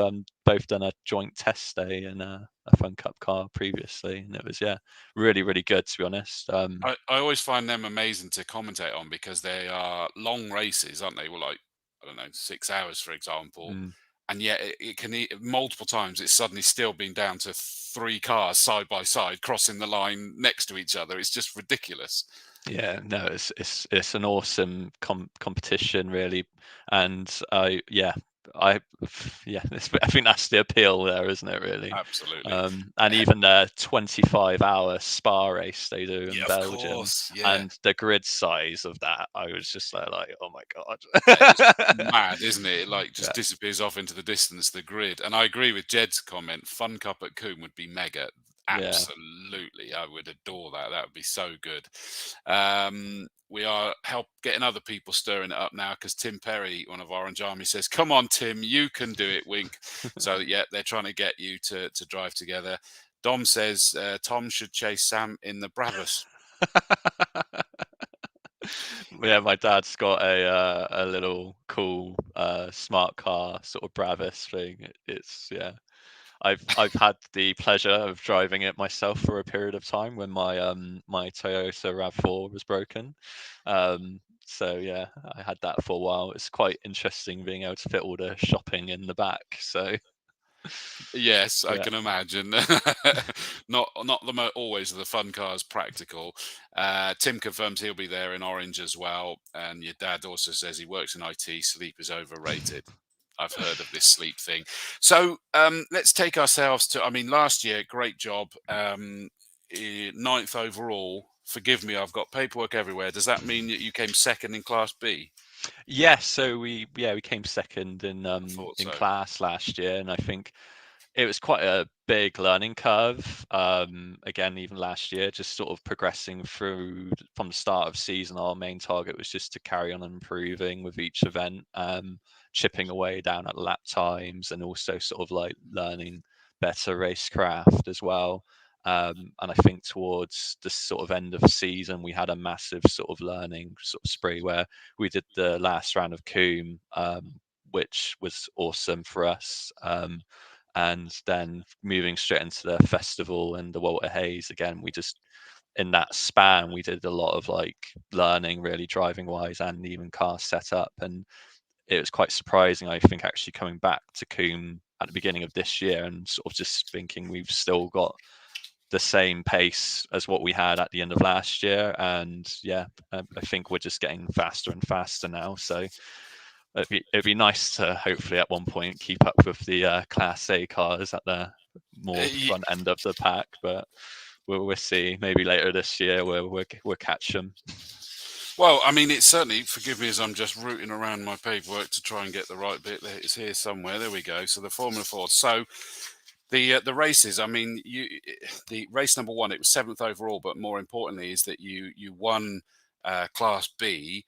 Speaker 2: both done a joint test day in a Fun Cup car previously, and it was yeah really good, to be honest.
Speaker 1: I always find them amazing to commentate on because they are long races, aren't they? Well, like, I don't know, 6 hours, for example.
Speaker 2: Mm,
Speaker 1: And yet it can multiple times it's suddenly still been down to three cars side by side crossing the line next to each other. It's just ridiculous.
Speaker 2: yeah, no, it's an awesome competition, really, and I yeah, I think that's the appeal there, isn't it? Really,
Speaker 1: Absolutely.
Speaker 2: and even the 25-hour Spa race they do in
Speaker 1: Yeah, of
Speaker 2: Belgium,
Speaker 1: course. Yeah.
Speaker 2: and the grid size of that, I was just like, oh my
Speaker 1: It's
Speaker 2: god,
Speaker 1: mad, isn't it? It like just
Speaker 2: yeah,
Speaker 1: disappears off into the distance, the grid. And I agree with Jed's comment. Fun Cup at Coombe would be mega.
Speaker 2: yeah.
Speaker 1: Absolutely. I would adore that. That would be so good. We are getting other people stirring it up now because Tim Perry, one of Orange Army, says, come on, Tim, you can do it, wink. So, yeah, they're trying to get you to drive together. Dom says Tom should chase Sam in the Brabus.
Speaker 2: Yeah, my dad's got a little cool smart car sort of Bravis thing. It's yeah. I've had the pleasure of driving it myself for a period of time when my Toyota RAV4 was broken. So yeah, I had that for a while. It's quite interesting being able to fit all the shopping in the back. So
Speaker 1: Yes, I
Speaker 2: yeah.
Speaker 1: can imagine. Not always the fun cars practical. Tim confirms he'll be there in Orange as well, and your dad also says he works in IT. Sleep is overrated. I've heard of this sleep thing. So let's take ourselves to. I mean, last year, great job, ninth overall. Forgive me, I've got paperwork everywhere. Does that mean that you came second in Class B?
Speaker 2: Yeah, so we came second
Speaker 1: I thought
Speaker 2: in
Speaker 1: so.
Speaker 2: class last year, and I think it was quite a big learning curve. Again, even last year, just sort of progressing through from the start of season. Our main target was just to carry on improving with each event, chipping away down at lap times, and also sort of like learning better racecraft as well. And I think towards the sort of end of season, we had a massive sort of learning sort of spree where we did the last round of Combe, which was awesome for us. And then moving straight into the festival and the Walter Hayes again, we just in that span we did a lot of like learning really driving wise and even car setup, and it was quite surprising I think actually coming back to Combe at the beginning of this year and sort of just thinking we've still got the same pace as what we had at the end of last year. And yeah, I think we're just getting faster and faster now, so it'd be nice to hopefully at one point keep up with the Class A cars at the more front end of the pack, but we'll see. Maybe later this year we'll catch them.
Speaker 1: Well, I mean, it's certainly, forgive me as I'm just rooting around my paperwork to try and get the right bit. It's here somewhere. There we go. So the Formula Ford. So the races. I mean, the race number one, it was 7th overall, but more importantly is that you won Class B.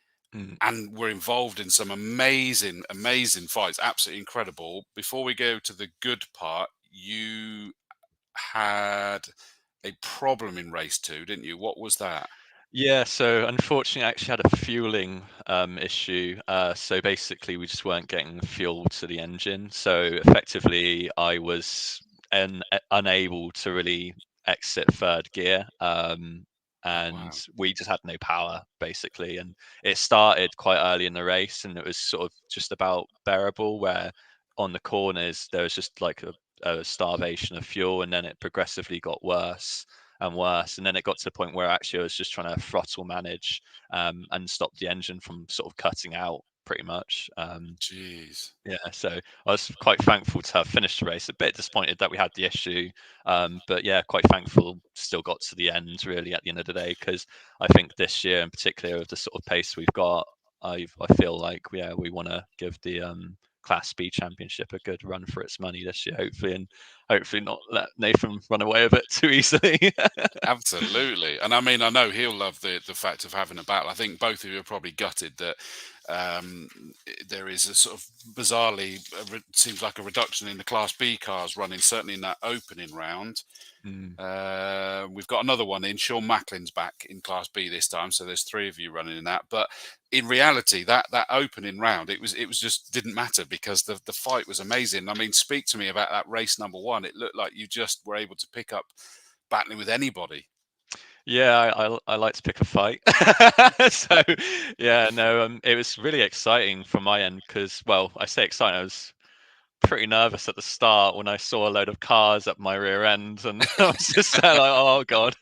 Speaker 1: And we're involved in some amazing fights, absolutely incredible. Before we go to the good part, you had a problem in race 2, didn't you? What was that?
Speaker 2: Yeah, so unfortunately, I actually had a fueling issue. So basically, we just weren't getting fuel to the engine. So effectively, I was unable to really exit third gear.
Speaker 1: Oh,
Speaker 2: And
Speaker 1: wow.
Speaker 2: we just had no power basically. And it started quite early in the race, and it was sort of just about bearable, where on the corners there was just like a starvation of fuel, and then it progressively got worse and worse. And then it got to the point where actually I was just trying to throttle manage and stop the engine from sort of cutting out pretty much.
Speaker 1: Jeez.
Speaker 2: Yeah, so I was quite thankful to have finished the race. A bit disappointed that we had the issue, but yeah, quite thankful still got to the end really at the end of the day, because I think this year in particular with the sort of pace we've got, I feel like we want to give the Class B Championship a good run for its money this year, hopefully, and hopefully not let Nathan run away with it too easily.
Speaker 1: Absolutely. And I mean, I know he'll love the fact of having a battle. I think both of you are probably gutted that um, there is a sort of bizarrely, seems like a reduction in the Class B cars running, certainly in that opening round.
Speaker 2: Mm.
Speaker 1: We've got another one in. Sean Macklin's back in Class B this time, so there's 3 of you running in that. But in reality, that opening round, it was just didn't matter because the fight was amazing. I mean, speak to me about that race number one. It looked like you just were able to pick up battling with anybody.
Speaker 2: Yeah, I like to pick a fight. So yeah, no, it was really exciting from my end because, well, I say exciting. I was pretty nervous at the start when I saw a load of cars at my rear end, and I was just there like, oh god.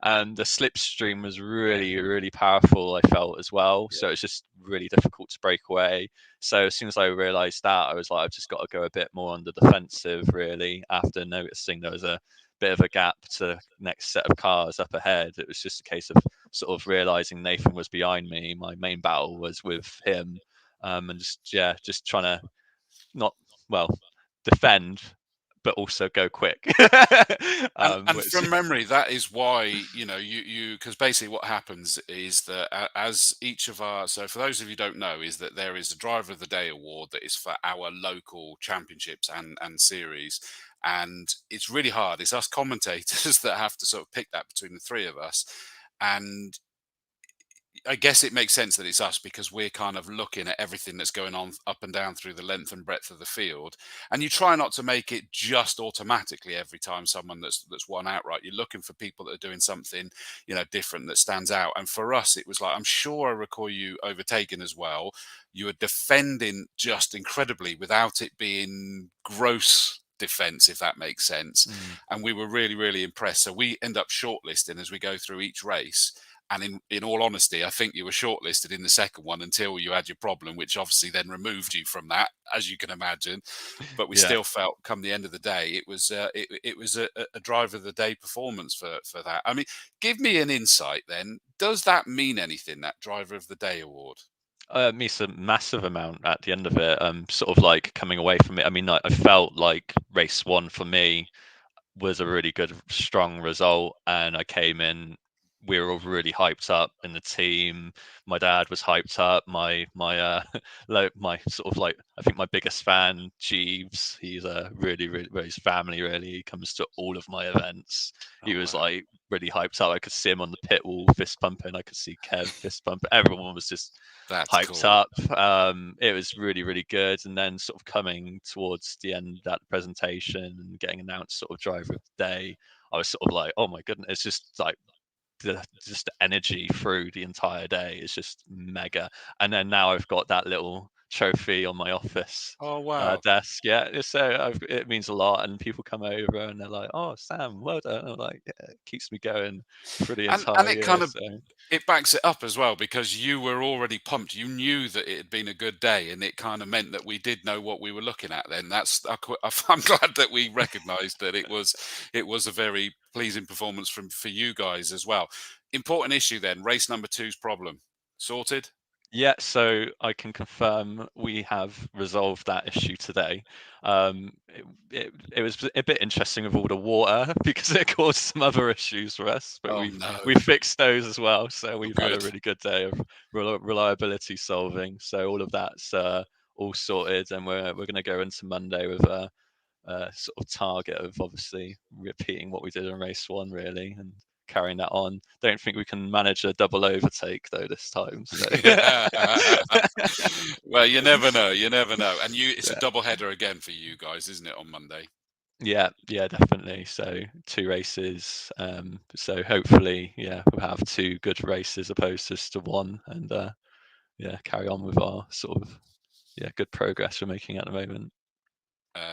Speaker 2: And the slipstream was really, really powerful, I felt as well. So it's just really difficult to break away. So as soon as I realised that, I was like, I've just got to go a bit more on the defensive, really. After noticing there was a bit of a gap to the next set of cars up ahead, it was just a case of sort of realising Nathan was behind me. My main battle was with him, and just trying to not well defend but also go quick.
Speaker 1: And
Speaker 2: Which
Speaker 1: from memory, that is why you because basically what happens is that as each of our, so for those of you who don't know, is that there is a Driver of the Day award that is for our local championships and series, and it's really hard. It's us commentators that have to sort of pick that between the 3 of us, and I guess it makes sense that it's us because we're kind of looking at everything that's going on up and down through the length and breadth of the field. And you try not to make it just automatically every time someone that's won outright. You're looking for people that are doing something, different that stands out. And for us, it was like, I'm sure I recall you overtaking as well. You were defending just incredibly without it being gross defense, if that makes sense.
Speaker 2: mm,
Speaker 1: And we were really, really impressed. So we end up shortlisting as we go through each race. And in all honesty, I think you were shortlisted in the second one until you had your problem, which obviously then removed you from that, as you can imagine. But we
Speaker 2: yeah.
Speaker 1: still felt, come the end of the day, it was a Driver of the Day performance for that. I mean, give me an insight then. Does that mean anything, that Driver of the Day award?
Speaker 2: Means a massive amount at the end of it. Sort of like coming away from it. I mean, I felt like race one for me was a really good, strong result, and I came in. We were all really hyped up in the team. My dad was hyped up. My sort of like, I think my biggest fan, Jeeves. He's a really his family really. He comes to all of my events. He
Speaker 1: Oh
Speaker 2: was
Speaker 1: wow,
Speaker 2: like really hyped up. I could see him on the pit wall fist pumping. I could see Kev fist pumping. Everyone was just
Speaker 1: that's
Speaker 2: hyped
Speaker 1: cool.
Speaker 2: up. It was really good. And then sort of coming towards the end of that presentation and getting announced sort of driver of the day, I was sort of like, oh my goodness, it's just like just the energy through the entire day is just mega. And then now I've got that little trophy on my office
Speaker 1: Oh wow.
Speaker 2: desk. Yeah, so it means a lot. And people come over and they're like, "Oh, Sam, well done." And I'm like, yeah, it keeps me going for the
Speaker 1: And
Speaker 2: entire
Speaker 1: it
Speaker 2: year.
Speaker 1: kind of
Speaker 2: So
Speaker 1: it backs it up as well because you were already pumped. You knew that it had been a good day, and it kind of meant that we did know what we were looking at. Then I'm glad that we recognised that it was a very pleasing performance for you guys as well. Important issue then. Race number two's problem sorted.
Speaker 2: yeah, so I can confirm we have resolved that issue today. It was a bit interesting with all the water because it caused some other issues for us, but
Speaker 1: Oh
Speaker 2: we
Speaker 1: no.
Speaker 2: fixed those as well. So
Speaker 1: Oh,
Speaker 2: we've had a
Speaker 1: good.
Speaker 2: really good day of reliability solving. So all of that's all sorted, and we're going to go into Monday with a sort of target of obviously repeating what we did in race one, really, and carrying that on. Don't think we can manage a double overtake though this time. So
Speaker 1: Well, you never know. You never know. And it's a
Speaker 2: yeah,
Speaker 1: double header again for you guys, isn't it, on Monday?
Speaker 2: yeah, definitely. So two races. So hopefully, yeah, we'll have two good races opposed to just to one, and yeah, carry on with our sort of good progress we're making at the moment.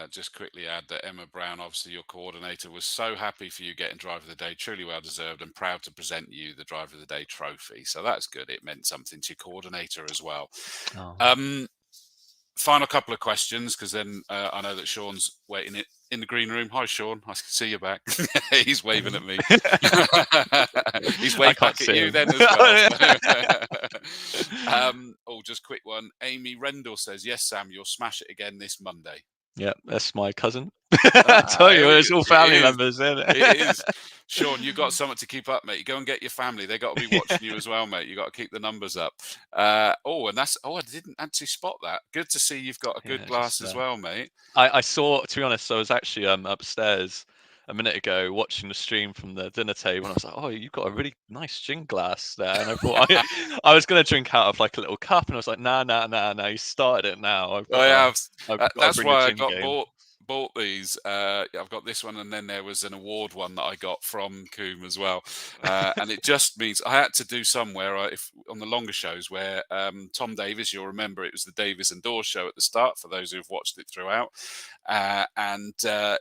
Speaker 1: Just quickly add that Emma Brown, obviously your coordinator, was so happy for you getting Driver of the Day, truly well deserved, and proud to present you the Driver of the Day trophy. So that's good. It meant something to your coordinator as well.
Speaker 2: Oh.
Speaker 1: Um, Final couple of questions, because then I know that Sean's waiting it in the green room. Hi, Sean. I can see you back. He's waving at me. He's
Speaker 2: I
Speaker 1: waved
Speaker 2: can't
Speaker 1: back at
Speaker 2: see
Speaker 1: you
Speaker 2: him.
Speaker 1: then as well. Oh, just quick one. Amy Rendell says, "Yes, Sam, you'll smash it again this Monday."
Speaker 2: Yeah, that's my cousin. I tell you,
Speaker 1: There we
Speaker 2: it's
Speaker 1: go.
Speaker 2: all
Speaker 1: It
Speaker 2: family
Speaker 1: is.
Speaker 2: members, isn't
Speaker 1: It
Speaker 2: it?
Speaker 1: is. Sean, you got something to keep up, mate. Go and get your family. They got to be watching you as well, mate. You got to keep the numbers up. And that's. Oh, I didn't actually spot that. Good to see you've got a good
Speaker 2: Yeah,
Speaker 1: glass
Speaker 2: just
Speaker 1: as well, mate.
Speaker 2: I saw. To be honest, I was actually upstairs a minute ago watching the stream from the dinner table, and I was like, "Oh, you've got a really nice gin glass there." And I thought I was going to drink out of like a little cup, and I was like, "Nah. You started it now.
Speaker 1: I have.
Speaker 2: I've got to
Speaker 1: That's
Speaker 2: bring the
Speaker 1: why I
Speaker 2: gin
Speaker 1: got
Speaker 2: game."
Speaker 1: bought these. I've got this one, and then there was an award one that I got from Coombe as well. And it just means I had to do somewhere if on the longer shows where Tom Davis, you'll remember it was the Davis and Dawes show at the start for those who've watched it throughout, and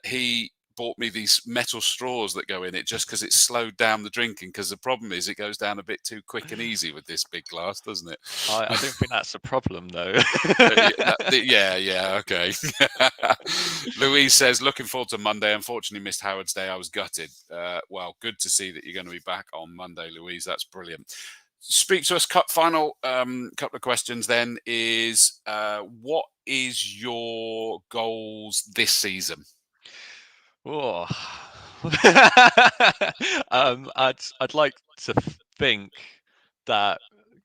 Speaker 1: he bought me these metal straws that go in it just because it slowed down the drinking, because the problem is it goes down a bit too quick and easy with this big glass, doesn't it?
Speaker 2: I don't think that's a problem though.
Speaker 1: Yeah, okay. Louise says, looking forward to Monday. Unfortunately, missed Howard's Day. I was gutted. Well, good to see that you're going to be back on Monday, Louise. That's brilliant. Speak to us. Final couple of questions then is what is your goals this season?
Speaker 2: Oh. I'd like to think that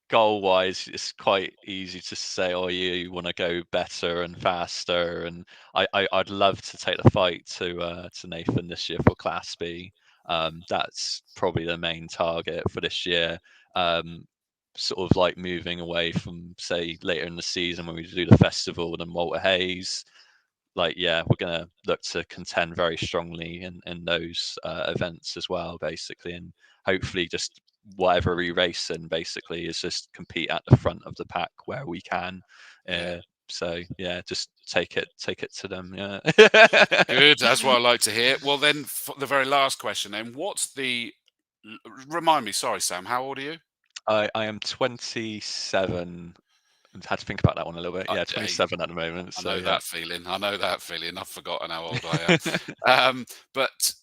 Speaker 2: goal wise, it's quite easy to say, oh, you want to go better and faster. And I'd love to take the fight to Nathan this year for Class B. That's probably the main target for this year. Sort of like moving away from, say, later in the season when we do the festival and Walter Hayes. Like, yeah, we're going to look to contend very strongly in those events as well, basically. And hopefully just whatever we race in basically is just compete at the front of the pack where we can.
Speaker 1: Yeah.
Speaker 2: So yeah, just take it to them. Yeah.
Speaker 1: Good. That's what I like to hear. Well, then, for the very last question, then, remind me, sorry, Sam, how old are you?
Speaker 2: I am 27. I had to think about that one a little bit. Yeah,
Speaker 1: Hey,
Speaker 2: 27 at the moment.
Speaker 1: I
Speaker 2: So
Speaker 1: know
Speaker 2: yeah.
Speaker 1: that feeling. I know that feeling. I've forgotten how old I am. But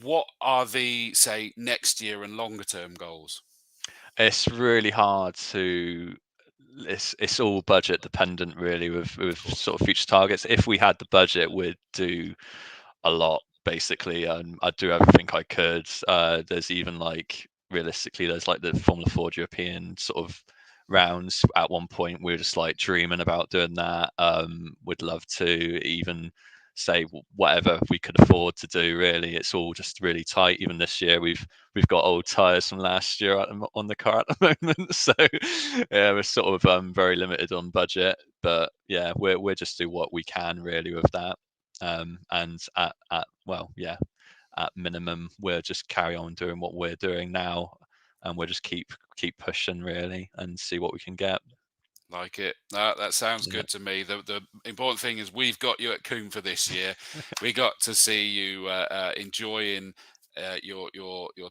Speaker 1: what are the, say, next year and longer term goals?
Speaker 2: It's really hard to it's all budget dependent really with sort of future targets. If we had the budget, we'd do a lot basically. I'd do everything I could. There's even like realistically, there's like the Formula Ford European sort of rounds. At one point, we were just like dreaming about doing that. Would love to even say whatever we could afford to do. Really, it's all just really tight. Even this year, we've got old tires from last year on the car at the moment, so yeah, we're sort of very limited on budget. But yeah, we're just do what we can really with that. And at well, yeah, at minimum, we'll just carry on doing what we're doing now, and we'll just keep pushing really and see what we can get.
Speaker 1: Like it. That sounds
Speaker 2: Yeah.
Speaker 1: good to me. The important thing is we've got you at Combe for this year. We got to see you enjoying your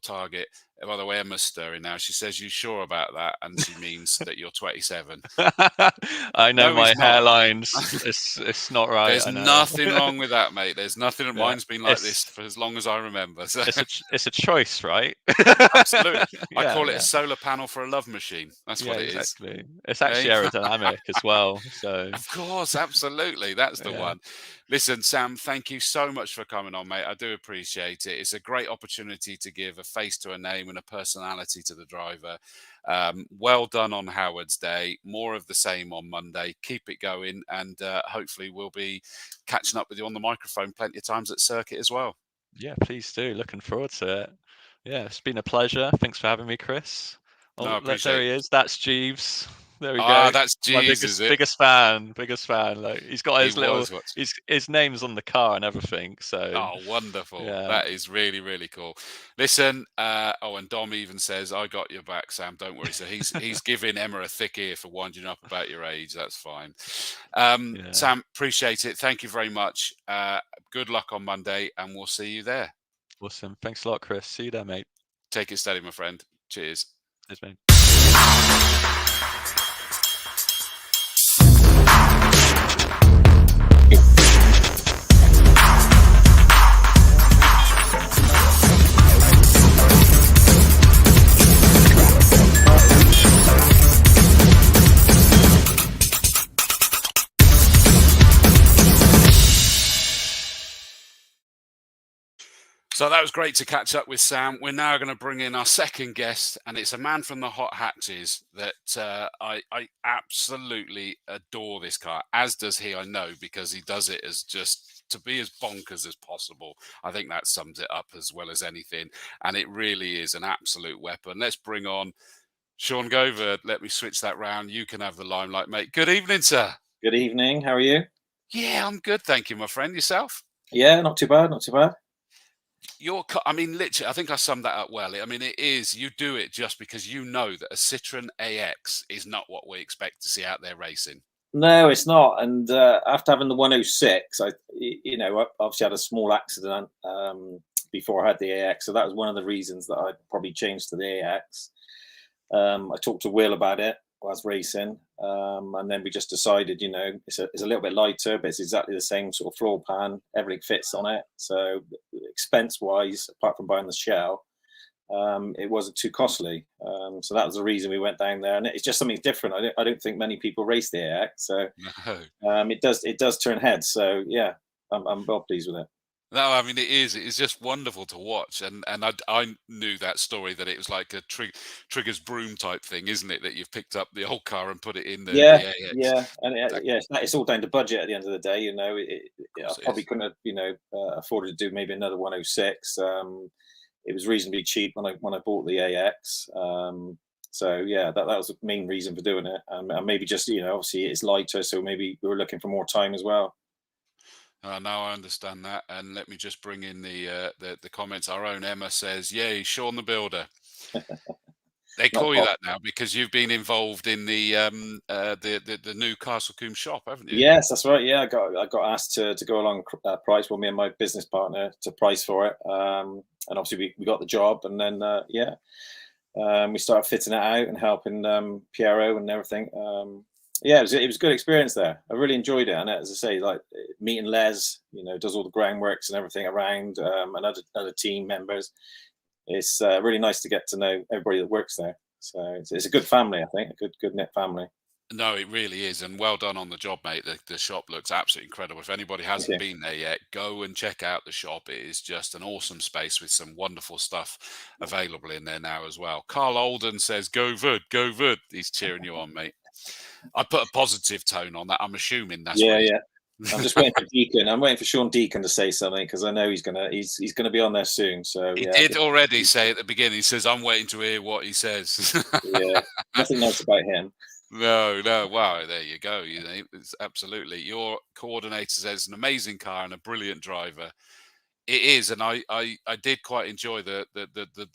Speaker 1: target. By the way, Emma's stirring now. She says, "You sure about that?" And she means that you're 27.
Speaker 2: I know
Speaker 1: No,
Speaker 2: my
Speaker 1: he's not.
Speaker 2: hairline's it's not right.
Speaker 1: There's
Speaker 2: I know.
Speaker 1: nothing wrong with that, mate. There's nothing.
Speaker 2: Yeah,
Speaker 1: Mine's been like this for as long as I remember. So
Speaker 2: it's a choice, right?
Speaker 1: absolutely, I
Speaker 2: Yeah,
Speaker 1: call it a
Speaker 2: yeah.
Speaker 1: solar panel for a love machine. That's
Speaker 2: Yeah,
Speaker 1: what it is.
Speaker 2: exactly. It's
Speaker 1: Eh?
Speaker 2: actually aerodynamic as well. So
Speaker 1: Of course, absolutely. That's the
Speaker 2: yeah,
Speaker 1: one. Listen, Sam, thank you so much for coming on, mate. I do appreciate it. It's a great opportunity to give a face to a name and a personality to the driver. Well done on Howard's Day. More of the same on Monday. Keep it going, and hopefully we'll be catching up with you on the microphone plenty of times at circuit as well.
Speaker 2: yeah, please do. Looking forward to it. Yeah, it's been a pleasure. Thanks for having me, Chris.
Speaker 1: No,
Speaker 2: Oh,
Speaker 1: I
Speaker 2: look, there
Speaker 1: appreciate.
Speaker 2: he is. That's Jeeves. There we
Speaker 1: Ah,
Speaker 2: go.
Speaker 1: that's
Speaker 2: My
Speaker 1: Jeeves, is it?
Speaker 2: biggest fan. Biggest fan. Like he's got
Speaker 1: He
Speaker 2: his little
Speaker 1: was watching.
Speaker 2: his name's on the car and everything. So
Speaker 1: Oh, wonderful.
Speaker 2: yeah.
Speaker 1: That is really, really cool. Listen, oh, and Dom even says, I got your back, Sam. Don't worry. So he's giving Emma a thick ear for winding up about your age. That's fine.
Speaker 2: Yeah.
Speaker 1: Sam, appreciate it. Thank you very much. Good luck on Monday, and we'll see you there.
Speaker 2: Awesome. Thanks a lot, Chris. See you there, mate.
Speaker 1: Take it steady, my friend. Cheers.
Speaker 2: Cheers, mate.
Speaker 1: So that was great to catch up with Sam. We're now going to bring in our second guest, and it's a man from the hot hatches that I absolutely adore this car, as does he, I know, because he does it as just to be as bonkers as possible. I think that sums it up as well as anything, and it really is an absolute weapon. Let's bring on Sean Gover. Let me switch that round. You can have the limelight, mate. Good evening, sir.
Speaker 3: Good evening. How are you?
Speaker 1: Yeah, I'm good. Thank you, my friend. Yourself?
Speaker 3: Yeah, not too bad. Not too bad.
Speaker 1: I mean, literally, I think I summed that up well. I mean, it is, you do it just because you know that a Citroen AX is not what we expect to see out there racing.
Speaker 3: No, it's not. And after having the 106, I obviously had a small accident before I had the AX. So that was one of the reasons that I probably changed to the AX. I talked to Will about it while I was racing. And then we just decided, it's a little bit lighter, but it's exactly the same sort of floor pan. Everything fits on it. So expense-wise, apart from buying the shell, it wasn't too costly. So that was the reason we went down there. And it's just something different. I don't think many people race the AX. So
Speaker 1: No.
Speaker 3: it does turn heads. So yeah, I'm well pleased with it.
Speaker 1: No, I mean, it is. It's just wonderful to watch. And I knew that story, that it was like a Trigger's broom type thing, isn't it? That you've picked up the old car and put it in the AX.
Speaker 3: Yeah. And it's all down to budget at the end of the day. I probably couldn't have, afforded to do maybe another 106. It was reasonably cheap when I bought the AX. So yeah, that was the main reason for doing it. And maybe just, obviously it's lighter. So maybe we were looking for more time as well.
Speaker 1: Now I understand that, and let me just bring in the comments. Our own Emma says, "Yay, Sean the Builder." They call you that now because you've been involved in the new Castle Combe shop, haven't you?
Speaker 3: Yes, that's right. Yeah, I got asked to go along price with me and my business partner to price for it, and obviously we got the job, and then we started fitting it out and helping Piero and everything. Yeah, it was a good experience there. I really enjoyed it, and as I say, like meeting Les, does all the groundworks and everything around, and other team members. It's really nice to get to know everybody that works there. So it's a good family, I think, a good knit family.
Speaker 1: No, it really is, and well done on the job, mate. The shop looks absolutely incredible. If anybody hasn't
Speaker 3: Okay.
Speaker 1: been there yet, go and check out the shop. It is just an awesome space with some wonderful stuff available in there now as well. Carl Olden says, "Go Vud, go Vud." He's cheering you on, mate. I put a positive tone on that. I'm assuming that's
Speaker 3: Yeah,
Speaker 1: what he's.
Speaker 3: yeah. I'm just waiting for Deacon. I'm waiting for Sean Deacon to say something because I know he's gonna be on there soon. So
Speaker 1: He
Speaker 3: yeah,
Speaker 1: did already say at the beginning. He says, "I'm waiting to hear what he says."
Speaker 3: yeah. Nothing nice about him.
Speaker 1: No, no. Wow, there you go. You know, it's absolutely. Your coordinator says an amazing car and a brilliant driver. It is, and I did quite enjoy the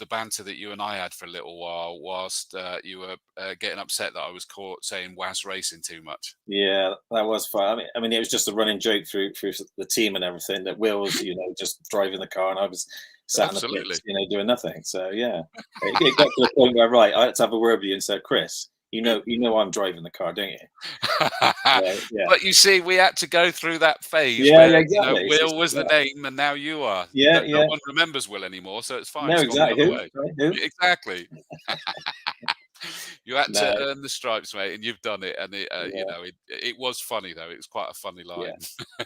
Speaker 1: banter that you and I had for a little while, whilst you were getting upset that I was caught saying "was racing" too much.
Speaker 3: Yeah, that was fun. I mean, it was just a running joke through the team and everything that Will was, just driving the car and I was sat in the
Speaker 1: Absolutely.
Speaker 3: pits, doing nothing. So yeah, it got to the point where I had to have a word with you and said, Chris, you know I'm driving the car, don't you? Yeah,
Speaker 1: But you see, we had to go through that phase
Speaker 3: yeah,
Speaker 1: where
Speaker 3: exactly.
Speaker 1: Will was
Speaker 3: Yeah,
Speaker 1: the name, and now you are.
Speaker 3: yeah,
Speaker 1: No
Speaker 3: yeah.
Speaker 1: one remembers Will anymore, so it's fine.
Speaker 3: No,
Speaker 1: It's gone the
Speaker 3: exactly.
Speaker 1: other
Speaker 3: Who?
Speaker 1: way.
Speaker 3: Sorry, who?
Speaker 1: Exactly. You had
Speaker 3: No,
Speaker 1: to earn the stripes, mate, and you've done it. And
Speaker 3: yeah,
Speaker 1: it was funny though. It was quite a funny
Speaker 3: yeah.
Speaker 1: line.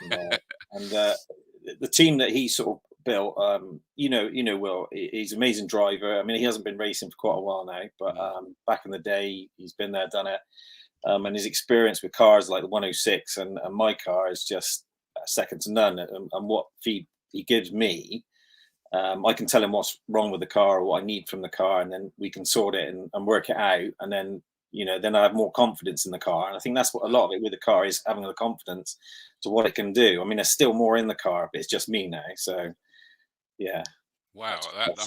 Speaker 3: No, and the team that he sort of built, Will, he's an amazing driver. I mean, he hasn't been racing for quite a while now, but
Speaker 1: Mm.
Speaker 3: back in the day, he's been there, done it. And his experience with cars like the 106 and my car is just second to none. And what feed he gives me, I can tell him what's wrong with the car or what I need from the car, and then we can sort it and work it out. And then, then I have more confidence in the car. And I think that's what a lot of it with the car is, having the confidence to what it can do. I mean, there's still more in the car, but it's just me now. So yeah,
Speaker 1: Wow,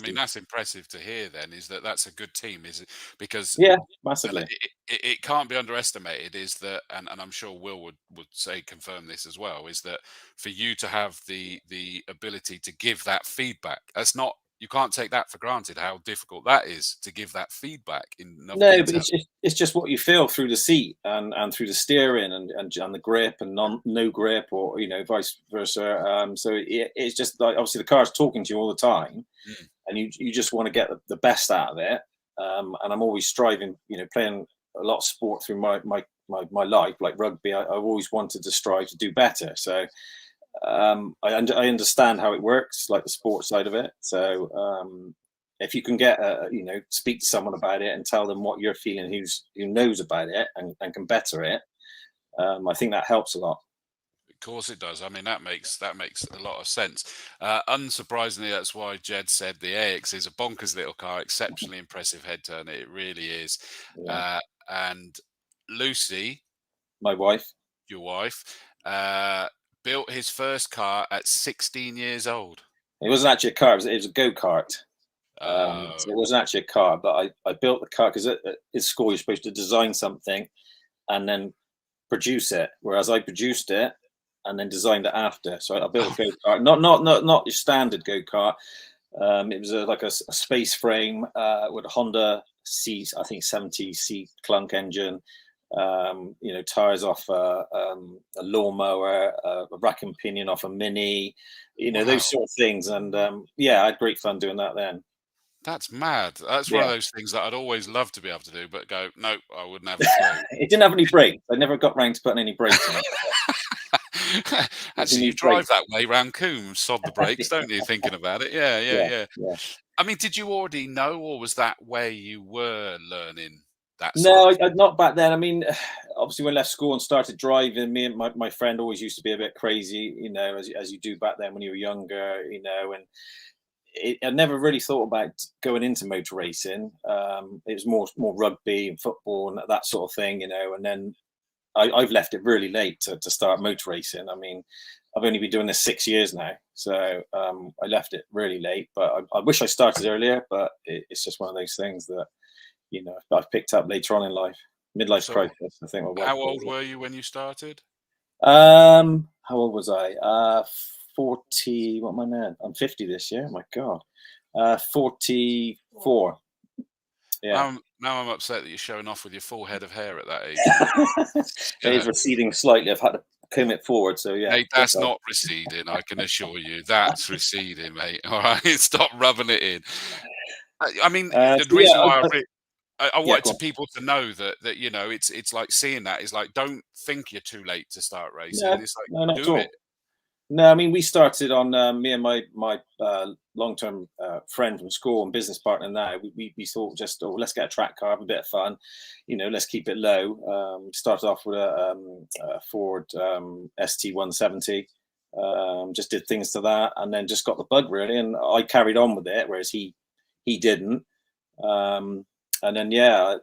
Speaker 1: that's impressive to hear. Then is that's a good team, is it? Because
Speaker 3: yeah,
Speaker 1: and
Speaker 3: massively.
Speaker 1: it can't be underestimated. Is that, and I'm sure Will would say confirm this as well. Is that for you to have the ability to give that feedback? That's not, you can't take that for granted. How difficult that is to give that feedback in enough
Speaker 3: No, but
Speaker 1: detail.
Speaker 3: it's just what you feel through the seat and through the steering and the grip and no grip, or vice versa. So it's just like, obviously the car's talking to you all the time,
Speaker 1: Mm.
Speaker 3: and you just want to get the best out of it. And I'm always striving, playing a lot of sport through my life, like rugby. I've always wanted to strive to do better. So I understand how it works, like the sports side of it. So if you can get speak to someone about it and tell them what you're feeling, who knows about it and can better it, I think that helps a lot.
Speaker 1: Of course it does. I mean, that makes a lot of sense. Unsurprisingly, that's why Jed said the AX is a bonkers little car, exceptionally impressive head turner. It really is.
Speaker 3: Yeah.
Speaker 1: And Lucy,
Speaker 3: My wife.
Speaker 1: your wife, built his first car at 16 years old.
Speaker 3: It wasn't actually a car; it was a go-kart.
Speaker 1: Oh,
Speaker 3: So it wasn't actually a car, but I built the car because at school you're supposed to design something and then produce it, whereas I produced it and then designed it after. So I built a go-kart, not your standard go-kart. It was like a space frame with a Honda C, I think 70C clunk engine. Tires off a lawnmower, a rack and pinion off a Mini.
Speaker 1: wow.
Speaker 3: Those sort of things. And yeah, I had great fun doing that then.
Speaker 1: That's mad. That's one of
Speaker 3: Yeah.
Speaker 1: those things that I'd always love to be able to do, but go, no, I wouldn't have a clue.
Speaker 3: It didn't have any brakes. I never got round to putting any brakes on it.
Speaker 1: Actually, you
Speaker 3: need
Speaker 1: drive
Speaker 3: brakes.
Speaker 1: that way round Coombe, sod the brakes, don't you? Thinking about it, yeah, yeah, yeah.
Speaker 3: Yeah.
Speaker 1: I mean, did you already know, or was that where you were learning that side
Speaker 3: No,
Speaker 1: of thing?
Speaker 3: not back then. I mean, obviously, when I left school and started driving, me and my friend always used to be a bit crazy, as you do back then when you were younger, and I never really thought about going into motor racing. It was more rugby and football and that sort of thing, and then I've left it really late to start motor racing. I mean, I've only been doing this 6 years now, so I left it really late. But I wish I started earlier, but it's just one of those things that I've picked up later on in life. Midlife
Speaker 1: So,
Speaker 3: crisis, I think. My wife
Speaker 1: how
Speaker 3: calls
Speaker 1: old
Speaker 3: it.
Speaker 1: were you when you started?
Speaker 3: How old was I? 40. What am I now? I'm 50 this year. My God. 44. Yeah.
Speaker 1: Now I'm upset that you're showing off with your full head of hair at that age.
Speaker 3: It is receding slightly. I've had to comb it forward. So yeah.
Speaker 1: Mate, that's not receding. I can assure you, that's receding, mate. All right, stop rubbing it in. I mean, the
Speaker 3: So
Speaker 1: reason
Speaker 3: yeah,
Speaker 1: why I
Speaker 3: Yeah,
Speaker 1: wanted
Speaker 3: go
Speaker 1: to
Speaker 3: on.
Speaker 1: people to know that you know it's like seeing that. It's like, don't think you're too late to start racing.
Speaker 3: No,
Speaker 1: It's like,
Speaker 3: no, not at
Speaker 1: do it.
Speaker 3: all. No, I mean, we started on me and my long-term friend from school and business partner. Now we thought, just, oh, let's get a track car, have a bit of fun, let's keep it low. Started off with a Ford ST170. Just did things to that, and then just got the bug, really, and I carried on with it, whereas he didn't. And then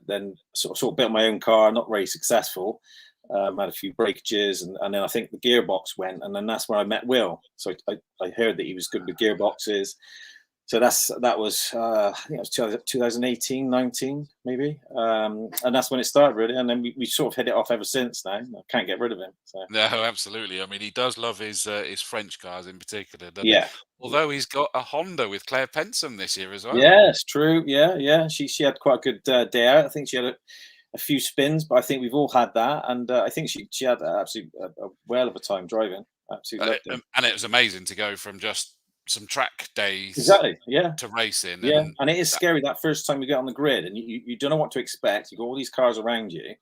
Speaker 3: then sort of built my own car, not very successful. Had a few breakages, and then I think the gearbox went, and then that's where I met Will. So I heard that he was good with gearboxes. So that was I think it was 2018, 19 maybe, and that's when it started, really. And then we sort of hit it off ever since. Now I can't get rid of him. So.
Speaker 1: No, absolutely. I mean, he does love his French cars in particular, doesn't he?
Speaker 3: Yeah.
Speaker 1: Although he's got a Honda with Claire Pensome this year as well.
Speaker 3: Yeah, it's true. Yeah. She had quite a good day out. I think she had a few spins, but I think we've all had that, and I think she had absolutely a whale of a time driving. Absolutely loved it.
Speaker 1: And it was amazing to go from just some track days
Speaker 3: Exactly, yeah,
Speaker 1: to racing.
Speaker 3: yeah, and it is scary that first time you get on the grid, and you don't know what to expect. You got all these cars around you,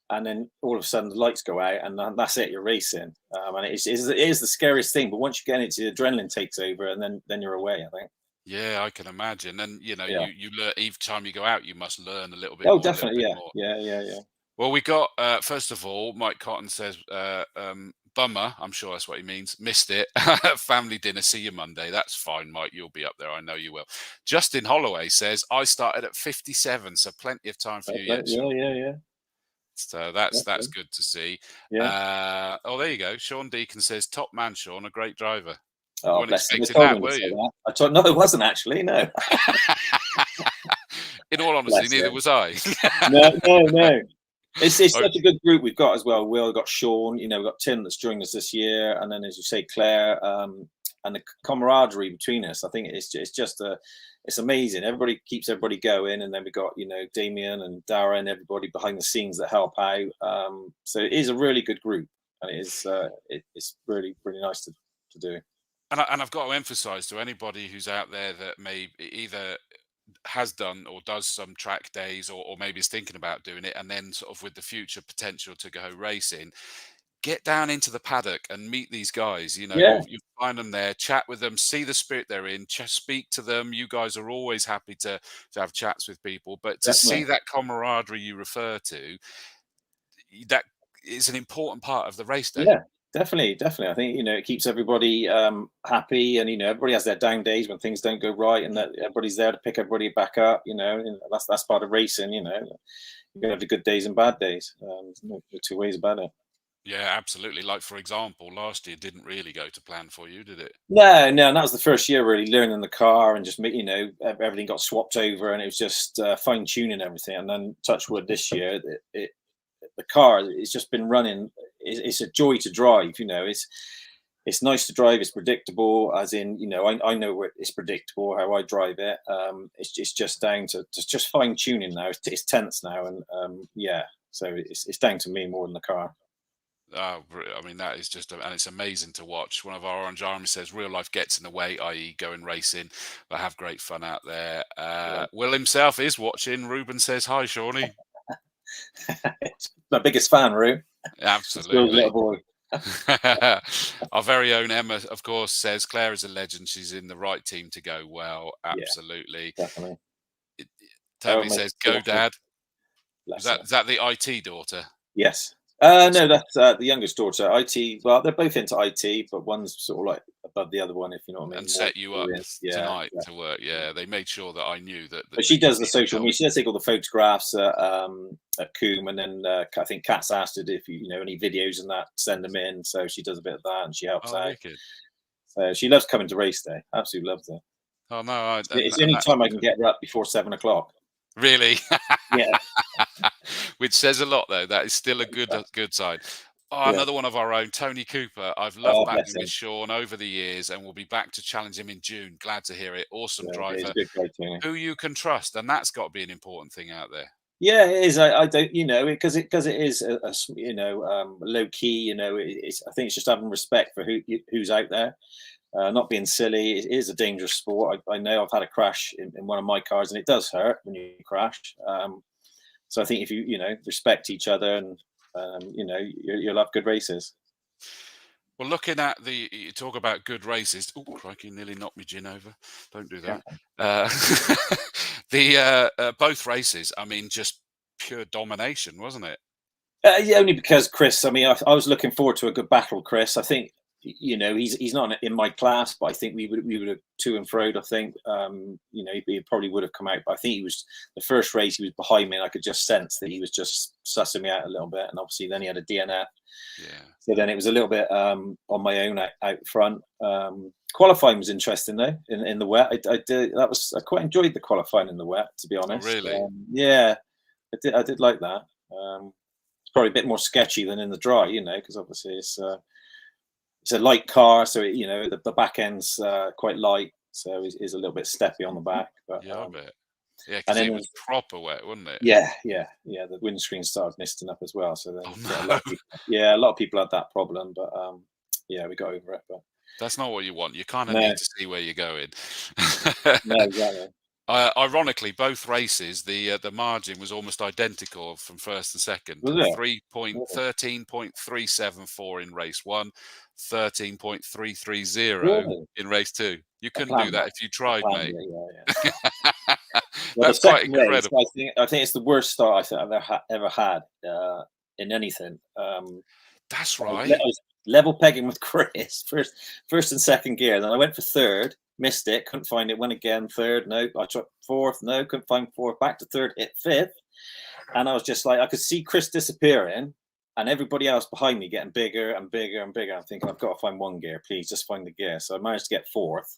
Speaker 3: and then all of a sudden the lights go out, and that's it. You're racing, and it is the scariest thing. But once you get into it, the adrenaline takes over, and then you're away, I think.
Speaker 1: Yeah, I can imagine. And
Speaker 3: Yeah.
Speaker 1: you learn each time you go out, you must learn a little bit
Speaker 3: Oh,
Speaker 1: more.
Speaker 3: definitely,
Speaker 1: A little bit more.
Speaker 3: yeah.
Speaker 1: Well, we got first of all, Mike Cotton says, bummer. I'm sure that's what he means. Missed it. Family dinner. See you Monday. That's fine, Mike. You'll be up there. I know you will. Justin Holloway says, I started at 57, so plenty of time for you yet.
Speaker 3: Yeah.
Speaker 1: So that's good to see.
Speaker 3: Yeah.
Speaker 1: There you go. Sean Deacon says, top man, Sean, a great driver.
Speaker 3: Oh,
Speaker 1: You weren't
Speaker 3: bless him.
Speaker 1: expecting that, were you?
Speaker 3: That. I thought, no, it wasn't actually. No.
Speaker 1: In all honesty, neither was I.
Speaker 3: No. It's such a good group we've got as well. We've got Sean, we've got Tim that's joined us this year, and then, as you say, Claire, and the camaraderie between us. I think it's amazing. Everybody keeps everybody going, and then we got Damien and Dara and everybody behind the scenes that help out. So it is a really good group, and it's really really nice to do.
Speaker 1: And I've got to emphasise to anybody who's out there that may either has done or does some track days, or maybe is thinking about doing it, and then sort of with the future potential to go racing, get down into the paddock and meet these guys. You find them there, chat with them, see the spirit they're in, speak to them. You guys are always happy to have chats with people, but to see that camaraderie you refer to, that is an important part of the race day.
Speaker 3: Yeah. Definitely. I think it keeps everybody happy, and everybody has their down days when things don't go right, and that everybody's there to pick everybody back up. And that's part of racing. You're gonna have the good days and bad days. There's no two ways about it.
Speaker 1: Yeah, absolutely. Like, for example, last year didn't really go to plan for you, did it?
Speaker 3: No, and that was the first year really learning the car, and just everything got swapped over, and it was just fine tuning everything. And then touch wood, this year the car, it's just been running. It's a joy to drive. It's nice to drive. It's predictable, as in I know it's predictable how I drive it. It's just down to just fine tuning now. It's tense now, and so it's down to me more than the car.
Speaker 1: I mean, that is and it's amazing to watch. One of our Orange Army says real life gets in the way, i.e. going racing, but have great fun out there. Will himself is watching. Ruben says, hi, Shawnee.
Speaker 3: My biggest fan, Rue.
Speaker 1: Absolutely.
Speaker 3: Little boy.
Speaker 1: Our very own Emma, of course, says Claire is a legend. She's in the right team to go well. Absolutely.
Speaker 3: Yeah, definitely.
Speaker 1: Toby says, go, Dad. Is that the IT daughter?
Speaker 3: Yes. No, that's the youngest daughter. IT. Well, they're both into IT, but one's sort of like above the other one, if you know what I mean.
Speaker 1: And set you up tonight to work. Yeah, they made sure that I knew that.
Speaker 3: But she does the social media. She does take all the photographs at Combe, and then I think Kat's asked her if any videos and that, send them in. So she does a bit of that, and she helps out. Wicked. So she loves coming to race day. Absolutely loves it.
Speaker 1: Oh no,
Speaker 3: it's the only time I can get her up before 7 o'clock.
Speaker 1: Really?
Speaker 3: Yeah.
Speaker 1: Which says a lot, though. That is still a good sign. Another one of our own, Tony Cooper. I've loved backing with Sean over the years, and we'll be back to challenge him in June. Glad to hear it. Awesome driver.
Speaker 3: Good guy, Tony.
Speaker 1: Who you can trust, and that's got to be an important thing out there.
Speaker 3: Yeah, it is. I don't, because it is a low key. I think it's just having respect for who's out there. Not being silly. It is a dangerous sport. I know I've had a crash in one of my cars, and it does hurt when you crash. So I think if you respect each other, and you'll have good races.
Speaker 1: Well, looking at you talk about good races. Oh, crikey, nearly knocked me gin over. Don't do that. Both races, I mean, just pure domination, wasn't it?
Speaker 3: Yeah, only because Chris. I mean, I was looking forward to a good battle, Chris. I think he's not in my class, but I think we would have to and fro. I think he probably would have come out, but I think he was the first race. He was behind me, and I could just sense that he was just sussing me out a little bit. And obviously, then he had a DNF.
Speaker 1: Yeah.
Speaker 3: So then it was a little bit on my own out front. Qualifying was interesting though in the wet. I quite enjoyed the qualifying in the wet, to be honest.
Speaker 1: Oh, really?
Speaker 3: Yeah, I did like that. It's probably a bit more sketchy than in the dry, because obviously it's a light car, so the back end's quite light, so it's a little bit steppy on the back. But
Speaker 1: yeah, I bet. Yeah, because it was proper wet, wasn't it?
Speaker 3: Yeah. The windscreen started misting up as well. So then,
Speaker 1: a
Speaker 3: lot of people had that problem, but we got over it. But
Speaker 1: that's not what you want. You kind of need to see where you're going.
Speaker 3: No, exactly.
Speaker 1: Ironically, both races, the margin was almost identical from first and second. 13.374 in race 1, 13.330 in race 2. You couldn't do that if you tried, mate.
Speaker 3: Yeah.
Speaker 1: That's quite incredible.
Speaker 3: Race, I think it's the worst start I think I've ever had in anything.
Speaker 1: That's right.
Speaker 3: I was level pegging with Chris, first and second gear. Then I went for third. Missed it, couldn't find it, went again, third, no, I tried fourth, no, couldn't find fourth, back to third, hit fifth. And I was just like, I could see Chris disappearing and everybody else behind me getting bigger and bigger and bigger. I'm thinking, I've got to find one gear, please, just find the gear. So I managed to get fourth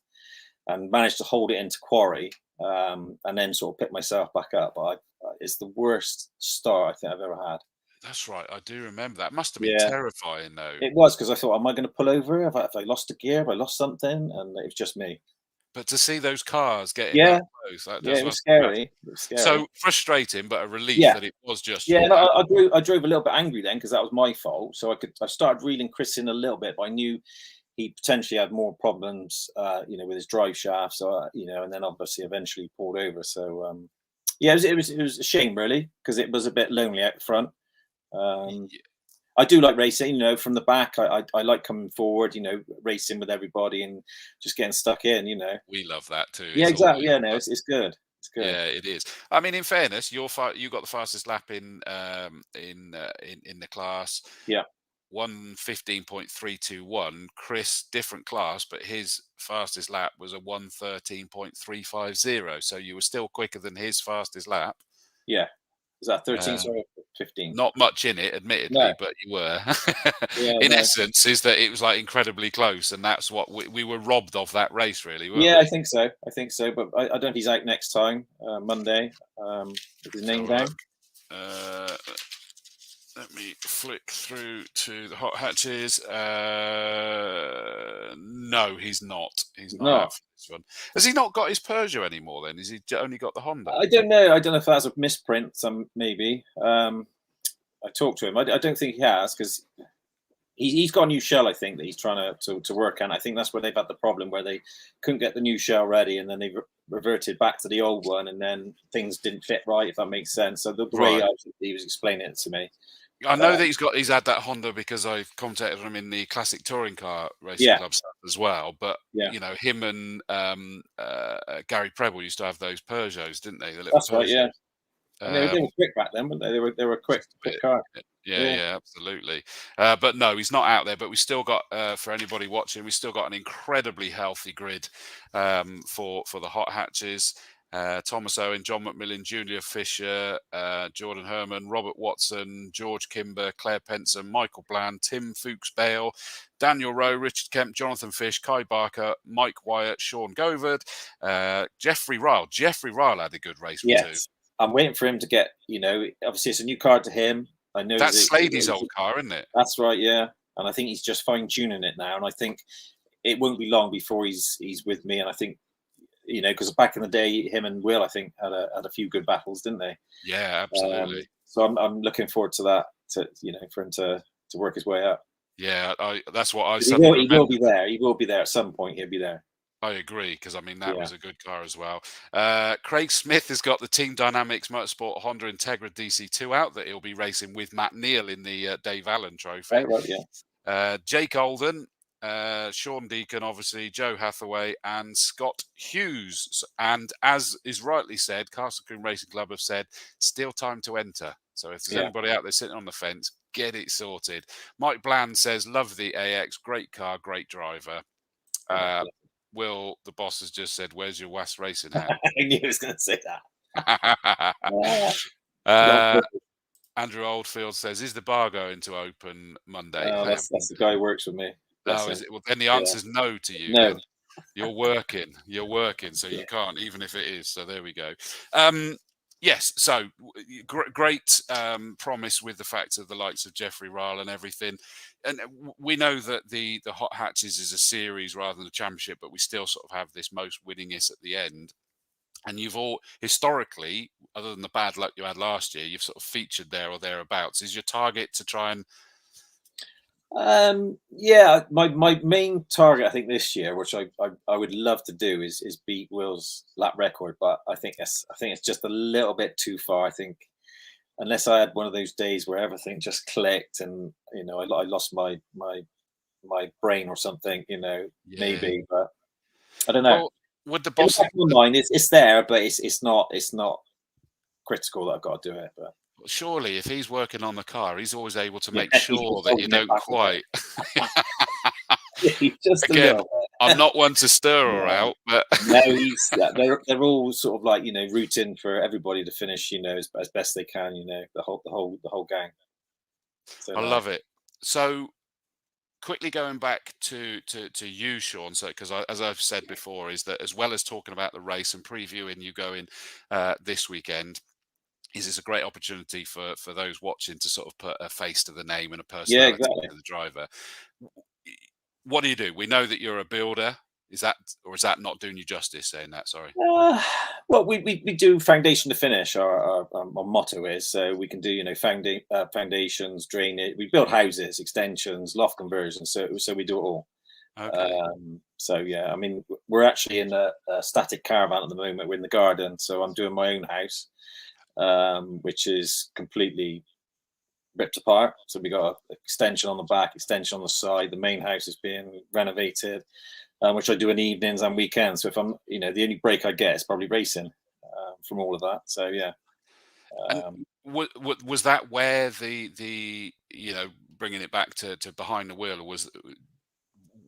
Speaker 3: and managed to hold it into quarry and then sort of pick myself back up. But it's the worst start I think I've ever had.
Speaker 1: That's right. I do remember that. Must have been terrifying, though.
Speaker 3: It was, because I thought, am I going to pull over? Have I lost a gear? Have I lost something? And it was just me.
Speaker 1: But to see those cars getting that close,
Speaker 3: it was scary.
Speaker 1: So frustrating, but a relief that it was just.
Speaker 3: Yeah, no, I drove a little bit angry then because that was my fault. So I started reeling Chris in a little bit, but I knew he potentially had more problems, with his drive shaft. So and then obviously eventually pulled over. So it was a shame really, because it was a bit lonely out front. I do like racing, from the back. I like coming forward, racing with everybody and just getting stuck in,
Speaker 1: We love that too.
Speaker 3: Yeah, exactly. Yeah, no, it's good. It's good.
Speaker 1: Yeah, it is. I mean, in fairness, you got the fastest lap in the class.
Speaker 3: Yeah.
Speaker 1: 1:15.321. Chris, different class, but his fastest lap was a 1:13.350. So you were still quicker than his fastest lap.
Speaker 3: Yeah. Was that 13 or 15?
Speaker 1: Not much in it, admittedly, but you were. In essence, is that it was like incredibly close, and that's what we were robbed of that race, really. Weren't we?
Speaker 3: I think so. But I don't know if he's out next time, Monday. With his name down.
Speaker 1: Let me flick through to the hot hatches. No, he's not. He's not out for this one. Has he not got his Peugeot anymore then? Has he only got the Honda?
Speaker 3: I don't know. I don't know if that's a misprint, maybe. I talked to him. I don't think he has, because he's got a new shell, I think, that he's trying to work on. I think that's where they've had the problem, where they couldn't get the new shell ready, and then they reverted back to the old one, and then things didn't fit right, if that makes sense. So the way he was explaining it to me.
Speaker 1: I know that he's had that Honda because I've contacted him in the classic touring car racing club stuff as well. But him and Gary Preble used to have those Peugeots, didn't they?
Speaker 3: That's right, yeah. And they were quick back then, weren't they? They were a quick car.
Speaker 1: Yeah, absolutely. But no, he's not out there. But we still got, for anybody watching, we still got an incredibly healthy grid for the hot hatches. Thomas Owen, John McMillan, Julia Fisher, Jordan Herman, Robert Watson, George Kimber, Claire Penson, Michael Bland, Tim Fuchs-Bale, Daniel Rowe, Richard Kemp, Jonathan Fish, Kai Barker, Mike Wyatt, Sean Govard, Jeffrey Ryle. Jeffrey Ryle had a good race too.
Speaker 3: I'm waiting for him to get, obviously it's a new car to him. I know
Speaker 1: that's Slady's old car, isn't it?
Speaker 3: That's right, yeah. And I think he's just fine-tuning it now. And I think it won't be long before he's with me. And I think, because back in the day, him and Will, I think, had a few good battles, didn't they?
Speaker 1: Yeah, absolutely.
Speaker 3: So I'm looking forward to that, for him to work his way up.
Speaker 1: Yeah, that's what I
Speaker 3: said. He will be there. He will be there at some point. He'll be there.
Speaker 1: I agree, because I mean that
Speaker 3: Yeah.
Speaker 1: was a good car as well. Craig Smith has got the Team Dynamics Motorsport Honda Integra DC2 out that he'll be racing with Matt Neal in the Dave Allan Trophy.
Speaker 3: Right, yeah.
Speaker 1: Jake Olden, Sean Deacon, obviously, Joe Hathaway, and Scott Hughes. And as is rightly said, Castle Combe Racing Club have said, still time to enter. So if there's
Speaker 3: Yeah.
Speaker 1: anybody out there sitting on the fence, get it sorted. Mike Bland says, love the AX, great car, great driver. Will, the boss, has just said, where's your WAS racing hat?
Speaker 3: I knew he was going to say that.
Speaker 1: Andrew Oldfield says, is the bar going to open Monday?
Speaker 3: That's the guy who works with me.
Speaker 1: Oh, is it? Well, then the answer is no to you.
Speaker 3: No.
Speaker 1: Then. You're working, so you can't, even if it is. So there we go. Yes, so great promise with the fact of the likes of Jeffrey Ryle and everything. And we know that the Hot Hatches is a series rather than a championship, but we still sort of have this most winningest at the end. And you've all historically, other than the bad luck you had last year, you've sort of featured there or thereabouts. Is your target to try and
Speaker 3: yeah, my main target, I think, this year, which I would love to do, is beat Will's lap record, but I think it's just a little bit too far. I think unless I had one of those days where everything just clicked and I lost my brain or something, maybe, but I don't know.
Speaker 1: Well, would the boss
Speaker 3: mind it's there, but it's not critical that I've got to do it, but.
Speaker 1: Surely, if he's working on the car, he's always able to make sure that you don't quite.
Speaker 3: Just
Speaker 1: again, I'm not one to stir her out, but
Speaker 3: no, they're all sort of like rooting for everybody to finish, as best they can, the whole gang. So,
Speaker 1: I love it. So, quickly going back to you, Sean. So, because as I've said before, is that as well as talking about the race and previewing you going this weekend. Is this a great opportunity for those watching to sort of put a face to the name and a personality to the driver? What do? We know that you're a builder. Is that not doing you justice saying that? Sorry.
Speaker 3: Well, we do foundation to finish. Our motto is, so we can do foundations, drainage. We build houses, extensions, loft conversions. So we do it all.
Speaker 1: Okay.
Speaker 3: So yeah, I mean, we're actually in a static caravan at the moment. We're in the garden, so I'm doing my own house. Which is completely ripped apart. So we got an extension on the back, extension on the side. The main house is being renovated, which I do in evenings and weekends. So if I'm, the only break I get is probably racing from all of that. So yeah.
Speaker 1: Was that where the bringing it back to behind the wheel, or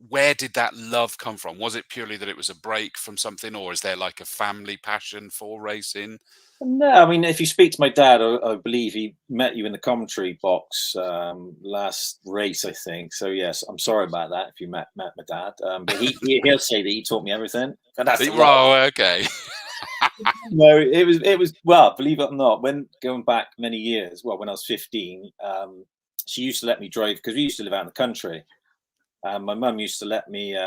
Speaker 1: where did that love come from? Was it purely that it was a break from something, or is there like a family passion for racing?
Speaker 3: No, I mean, if you speak to my dad, I believe he met you in the commentary box last race, I think. So yes, I'm sorry about that if you met my dad. But he'll say that he taught me everything. And that's
Speaker 1: okay.
Speaker 3: No, it was well, believe it or not, when going back many years, when I was 15, she used to let me drive because we used to live out in the country. My mum used to let me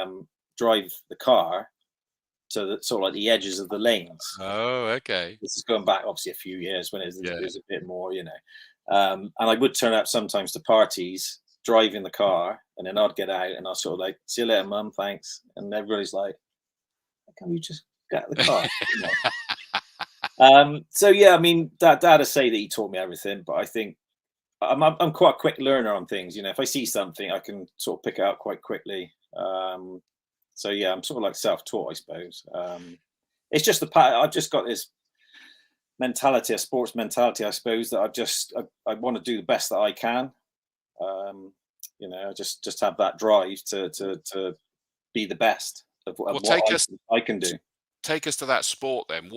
Speaker 3: drive the car to the sort of like the edges of the lanes.
Speaker 1: Oh, okay.
Speaker 3: This is going back obviously a few years when it was a bit more, and I would turn up sometimes to parties driving the car, and then I'd get out and I'll sort of like, see you later, mum, thanks. And everybody's like, why can't you just get out of the car? So yeah, I mean, dad would say that he taught me everything, but I think I'm quite a quick learner on things. If I see something, I can sort of pick it out quite quickly. So yeah, I'm sort of like self-taught, I suppose. It's just I've just got this mentality, a sports mentality, I suppose, that I want to do the best that I can. I just have that drive to be the best of what I can do.
Speaker 1: Take us to that sport then.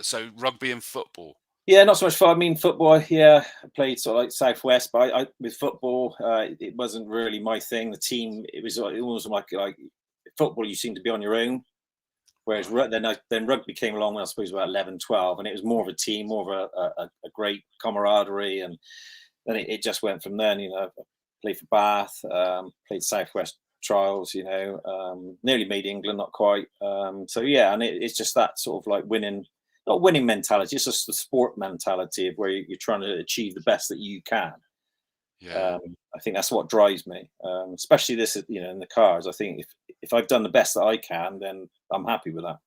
Speaker 1: So rugby and football.
Speaker 3: Yeah, not so much fun. I mean, football. Yeah, I played sort of like Southwest, but with football, it wasn't really my thing. The team, it was almost like football. You seem to be on your own, whereas then rugby came along when I suppose about 11, 12, and it was more of a team, more of a great camaraderie, and then it just went from there. I played for Bath, played Southwest trials. Nearly made England, not quite. So yeah, and it's just that sort of like not winning mentality, it's just the sport mentality of where you're trying to achieve the best that you can.
Speaker 1: Yeah.
Speaker 3: I think that's what drives me, especially this, in the cars. I think if I've done the best that I can, then I'm happy with that.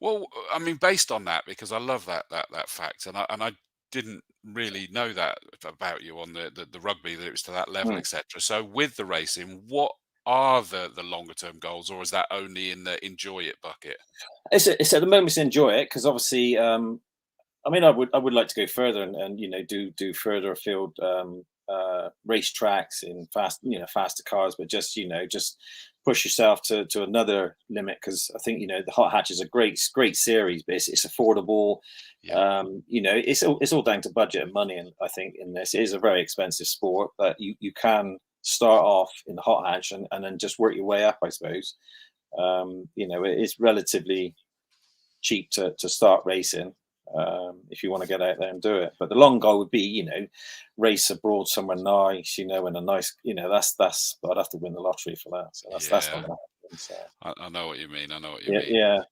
Speaker 1: Well, I mean, based on that, because I love that fact, and I didn't really know that about you on the rugby, that it was to that level,
Speaker 3: Mm.
Speaker 1: etc. So with the racing, what are the longer term goals, or is that only in the enjoy it bucket?
Speaker 3: It's at the moment to enjoy it, because obviously, I mean, I would like to go further and do further afield race tracks in faster cars, but just push yourself to another limit, because I think the hot hatch is a great series, but it's affordable.
Speaker 1: Yeah,
Speaker 3: It's all down to budget and money, and I think in this, it is a very expensive sport, but you can start off in the hot hatch and then just work your way up, I suppose. It is relatively cheap to start racing, if you want to get out there and do it. But the long goal would be, race abroad somewhere nice, and a nice, that's. But I'd have to win the lottery for that. So that's not
Speaker 1: yeah.
Speaker 3: going to happen. So
Speaker 1: I know what you mean. I know what you
Speaker 3: yeah,
Speaker 1: mean.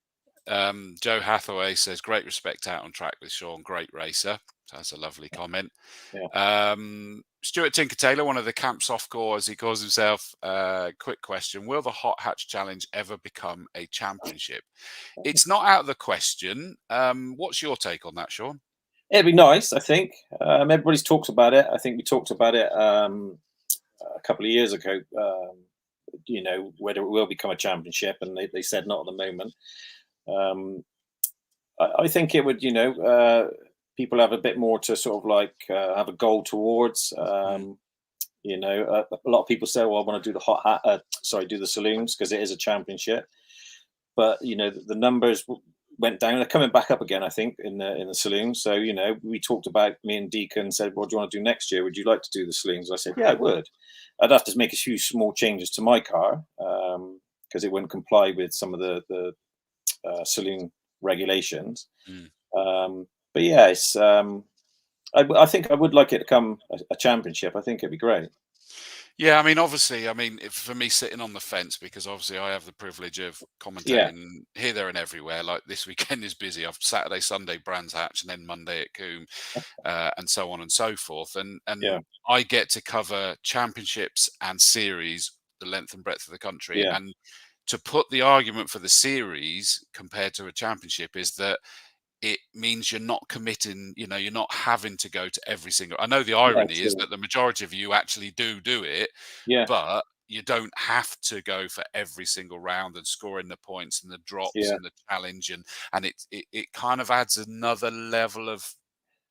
Speaker 3: yeah,
Speaker 1: Joe Hathaway says, "Great respect out on track with Sean. Great racer." So that's a lovely comment.
Speaker 3: yeah.
Speaker 1: Stuart Tinker Taylor, one of the camp softcore, as he calls himself. Quick question: will the Hot Hatch Challenge ever become a championship? It's not out of the question. What's your take on that, Sean?
Speaker 3: It'd be nice, I think. Everybody's talked about it. I think we talked about it a couple of years ago. Whether it will become a championship, and they said not at the moment. I think it would, people have a bit more to sort of like have a goal towards.
Speaker 1: Mm.
Speaker 3: A lot of people say, "Well, I want to do the hot hat, do the saloons, because it is a championship." But the numbers went down. They're coming back up again, I think, in the saloons. So we talked about, me and Deacon said, "What do you want to do next year? Would you like to do the saloons?" I said, "Yeah, I would. I'd have to make a few small changes to my car, because it wouldn't comply with some of the saloon regulations."
Speaker 1: Mm.
Speaker 3: But yeah, I think I would like it to come a championship. I think it'd be great.
Speaker 1: Yeah, I mean, obviously, for me, sitting on the fence, because obviously I have the privilege of
Speaker 3: Yeah,
Speaker 1: commentating here, there, and everywhere. Like this weekend is busy. I've Saturday, Sunday, Brands Hatch, and then Monday at Combe, and so on and so forth. And
Speaker 3: yeah,
Speaker 1: I get to cover championships and series the length and breadth of the country.
Speaker 3: yeah.
Speaker 1: And to put the argument for the series compared to a championship is that it means you're not committing, you're not having to go to every single. I know the
Speaker 3: Yeah,
Speaker 1: irony is
Speaker 3: true.
Speaker 1: that the majority of you actually do it,
Speaker 3: Yeah,
Speaker 1: but you don't have to go for every single round and scoring the points and the drops
Speaker 3: yeah.
Speaker 1: and the challenge, and it kind of adds another level of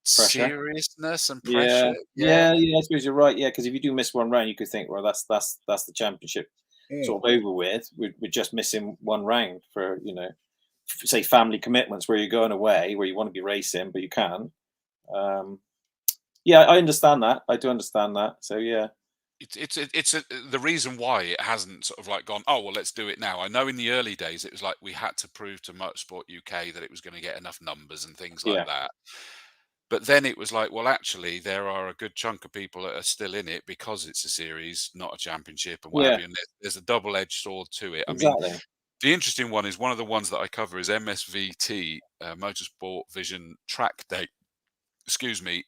Speaker 3: Pressure.
Speaker 1: seriousness and
Speaker 3: Yeah,
Speaker 1: pressure. Yeah.
Speaker 3: yeah, yeah. I suppose you're right. Yeah, because if you do miss one round, you could think, well, that's the championship
Speaker 1: Mm.
Speaker 3: sort of over with. We're just missing one round for say family commitments, where you're going away, where you want to be racing but you can't. Um, yeah, I understand that. I do understand that. So yeah,
Speaker 1: The reason why it hasn't sort of like gone, oh well, let's do it now. I know in the early days it was like we had to prove to Motorsport UK that it was going to get enough numbers and things like
Speaker 3: yeah,
Speaker 1: that. But then it was like, well, actually, there are a good chunk of people that are still in it because it's a series, not a championship, and what have
Speaker 3: yeah.
Speaker 1: you. And there's a double-edged sword to it. I mean,
Speaker 3: Exactly.
Speaker 1: the interesting one is one of the ones that I cover is MSVT, Motorsport Vision Track Day, excuse me,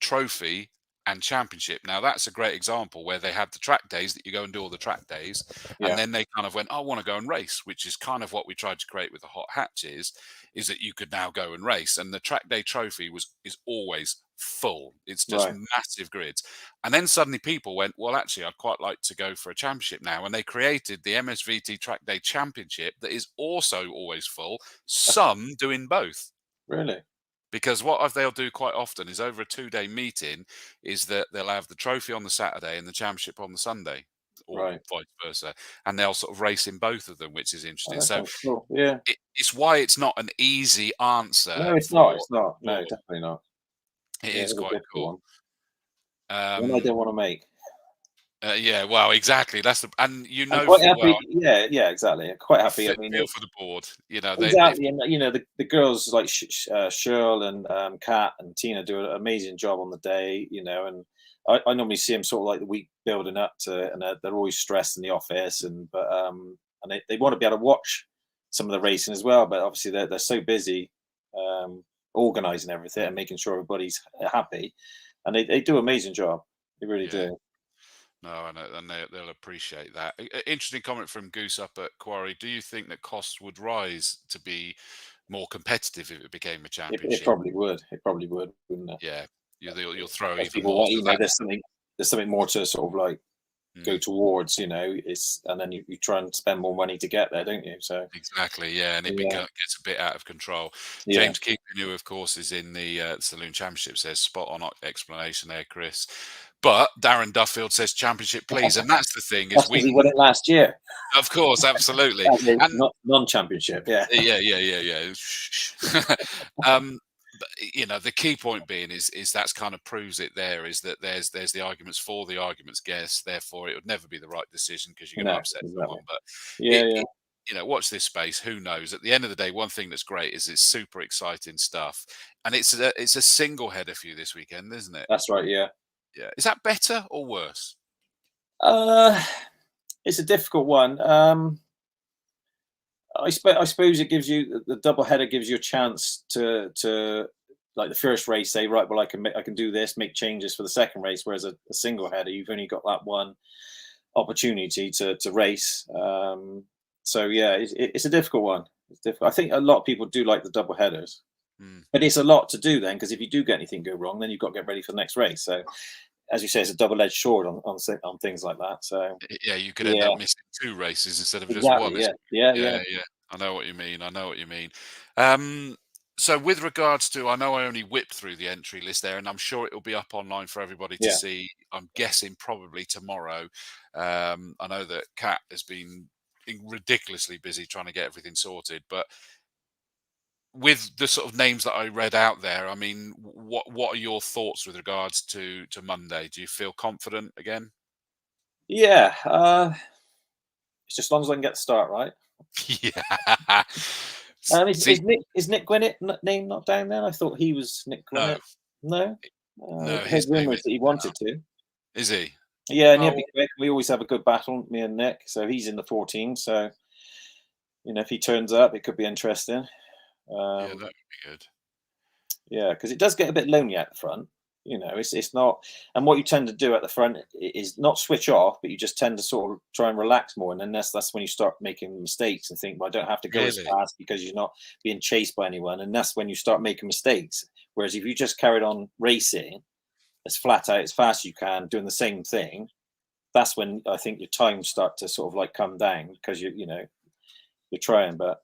Speaker 1: trophy and championship. Now that's a great example where they had the track days that you go and do all the track days, and
Speaker 3: Yeah.
Speaker 1: then they kind of went, I want to go and race, which is kind of what we tried to create with the hot hatches, is that you could now go and race. And the track day trophy is always full. It's just
Speaker 3: Right.
Speaker 1: massive grids. And then suddenly people went, well, actually, I'd quite like to go for a championship now. And they created the MSVT Track Day Championship that is also always full, some doing both.
Speaker 3: Really.
Speaker 1: Because what they'll do quite often is over a 2-day meeting is that they'll have the trophy on the Saturday and the championship on the Sunday, or
Speaker 3: Right.
Speaker 1: vice versa, and they'll sort of race in both of them, which is
Speaker 3: Oh,
Speaker 1: interesting.
Speaker 3: that
Speaker 1: So
Speaker 3: sounds cool. Yeah.
Speaker 1: it's why it's not an easy answer
Speaker 3: No, it's not.
Speaker 1: for.
Speaker 3: It's not.
Speaker 1: for
Speaker 3: No, definitely not.
Speaker 1: it
Speaker 3: Yeah,
Speaker 1: is
Speaker 3: it's a
Speaker 1: quite
Speaker 3: difficult
Speaker 1: cool.
Speaker 3: one. One I
Speaker 1: Um,
Speaker 3: don't want to make.
Speaker 1: yeah, well, exactly. That's and
Speaker 3: I'm quite
Speaker 1: full well,
Speaker 3: happy. Yeah, yeah, exactly. I'm quite happy. I mean,
Speaker 1: feel for the board. They
Speaker 3: exactly, and the girls like Shirl and Kat and Tina do an amazing job on the day. And I normally see them sort of like the week building up to it, and they're always stressed in the office, and they want to be able to watch some of the racing as well, but obviously they're so busy organising everything and making sure everybody's happy, and they do an amazing job. They really
Speaker 1: Yeah.
Speaker 3: do.
Speaker 1: No, and they'll appreciate that. Interesting comment from Goose up at Quarry. Do you think that costs would rise to be more competitive if it became a
Speaker 3: It
Speaker 1: championship?
Speaker 3: probably would. It probably would, wouldn't it?
Speaker 1: Yeah, you'll throw
Speaker 3: Because
Speaker 1: even
Speaker 3: people
Speaker 1: more.
Speaker 3: want,
Speaker 1: So that,
Speaker 3: there's something more to sort of like go towards, and then you try and spend more money to get there, don't you? So
Speaker 1: exactly, yeah, and it
Speaker 3: yeah,
Speaker 1: gets a bit out of control.
Speaker 3: yeah.
Speaker 1: James Keeping, who of course is in the Saloon Championship, says spot on explanation there, Chris. But Darren Duffield says championship, please, and that's the thing is
Speaker 3: That's because he won it last year.
Speaker 1: of course, absolutely, and
Speaker 3: Not non-championship, yeah.
Speaker 1: yeah. But, the key point being is that's kind of proves it. There is that there's the arguments for the arguments against. Therefore, it would never be the right decision because you're going to
Speaker 3: No,
Speaker 1: upset
Speaker 3: exactly.
Speaker 1: someone. But
Speaker 3: Yeah.
Speaker 1: watch this space. Who knows? At the end of the day, one thing that's great is it's super exciting stuff, and it's a single header for you this weekend, isn't it?
Speaker 3: That's right. Yeah.
Speaker 1: Yeah. Is that better or worse?
Speaker 3: It's a difficult one. I suppose it gives you the double header gives you a chance to like the first race say, right, well, I can do this, make changes for the second race, whereas a single header you've only got that one opportunity to race. So yeah, it's a difficult one. It's difficult. I think a lot of people do like the double headers, but it's a lot to do then, because if you do get anything go wrong, then you've got to get ready for the next race. So as you say, it's a double-edged sword on things like that. So
Speaker 1: yeah, you could end up missing 2 races instead of just
Speaker 3: exactly,
Speaker 1: one.
Speaker 3: Yeah.
Speaker 1: I know what you mean. So with regards to, I know I only whipped through the entry list there, and I'm sure it'll be up online for everybody to see. I'm guessing probably tomorrow. I know that Kat has been ridiculously busy trying to get everything sorted, but with the sort of names that I read out there, I mean, what are your thoughts with regards to Monday? Do you feel confident again?
Speaker 3: Yeah. It's just as long as I can get the start right.
Speaker 1: Yeah.
Speaker 3: Is Nick Gwinnett name not down there? I thought he was Nick Gwinnett. No.
Speaker 1: No,
Speaker 3: I heard
Speaker 1: his name
Speaker 3: rumours
Speaker 1: is.
Speaker 3: that he wanted to.
Speaker 1: Is he?
Speaker 3: Yeah, and
Speaker 1: Oh,
Speaker 3: he'll be quick. We always have a good battle, me and Nick. So he's in the 14. So if he turns up, it could be interesting.
Speaker 1: yeah, that would be good.
Speaker 3: Yeah, because it does get a bit lonely at the front. It's not, and what you tend to do at the front is not switch off, but you just tend to sort of try and relax more, and then that's when you start making mistakes and think, well, I don't have to go as fast because you're not being chased by anyone, and that's when you start making mistakes. Whereas if you just carried on racing as flat out as fast as you can, doing the same thing, that's when I think your times start to sort of like come down because you're trying. But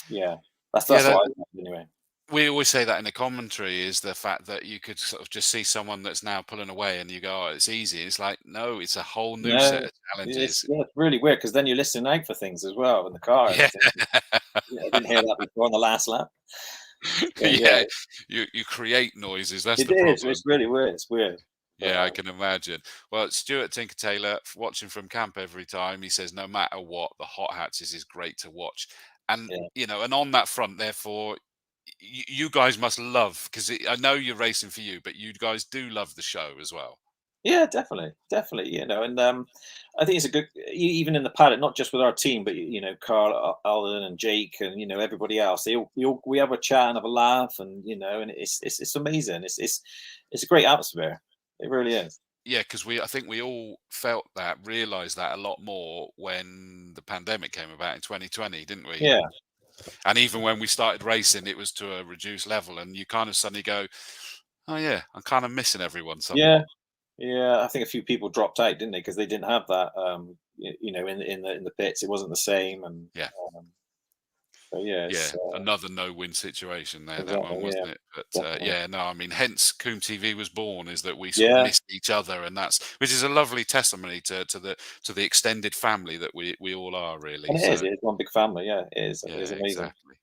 Speaker 3: yeah, that's what I think anyway.
Speaker 1: We always say that in the commentary is the fact that you could sort of just see someone that's now pulling away and you go, oh, it's easy. It's like, no, it's a whole new set of challenges.
Speaker 3: It's really weird because then you're listening out for things as well in the car.
Speaker 1: Yeah.
Speaker 3: I didn't hear that before on the last lap.
Speaker 1: Yeah. You create noises. That's the problem.
Speaker 3: It's really weird. It's weird.
Speaker 1: Yeah, I can imagine. Well, Stuart Tinker Taylor, watching from camp every time, he says, no matter what, the hot hatches is great to watch. And, and on that front, therefore, you guys must love, because I know you're racing for you, but you guys do love the show as well.
Speaker 3: Yeah, definitely. And I think it's a good, even in the paddock, not just with our team, but Carl, Alan, and Jake, and everybody else. We have a chat and have a laugh, and and it's amazing. It's a great atmosphere. It really is.
Speaker 1: Yeah, because I think we all realised that a lot more when the pandemic came about in 2020, didn't we?
Speaker 3: Yeah.
Speaker 1: And even when we started racing, it was to a reduced level, and you kind of suddenly go, "Oh yeah, I'm kind of missing everyone." Somewhat.
Speaker 3: Yeah. I think a few people dropped out, didn't they? Because they didn't have that. In the pits, it wasn't the same, and
Speaker 1: yeah.
Speaker 3: So
Speaker 1: another no-win situation there. That one, wasn't it? But no, I mean, hence Combe TV was born, is that we sort of missed each other, and which is a lovely testimony to the extended family that we all are, really.
Speaker 3: And it is. It's one big family. Yeah, it is. It is amazing.
Speaker 1: Exactly.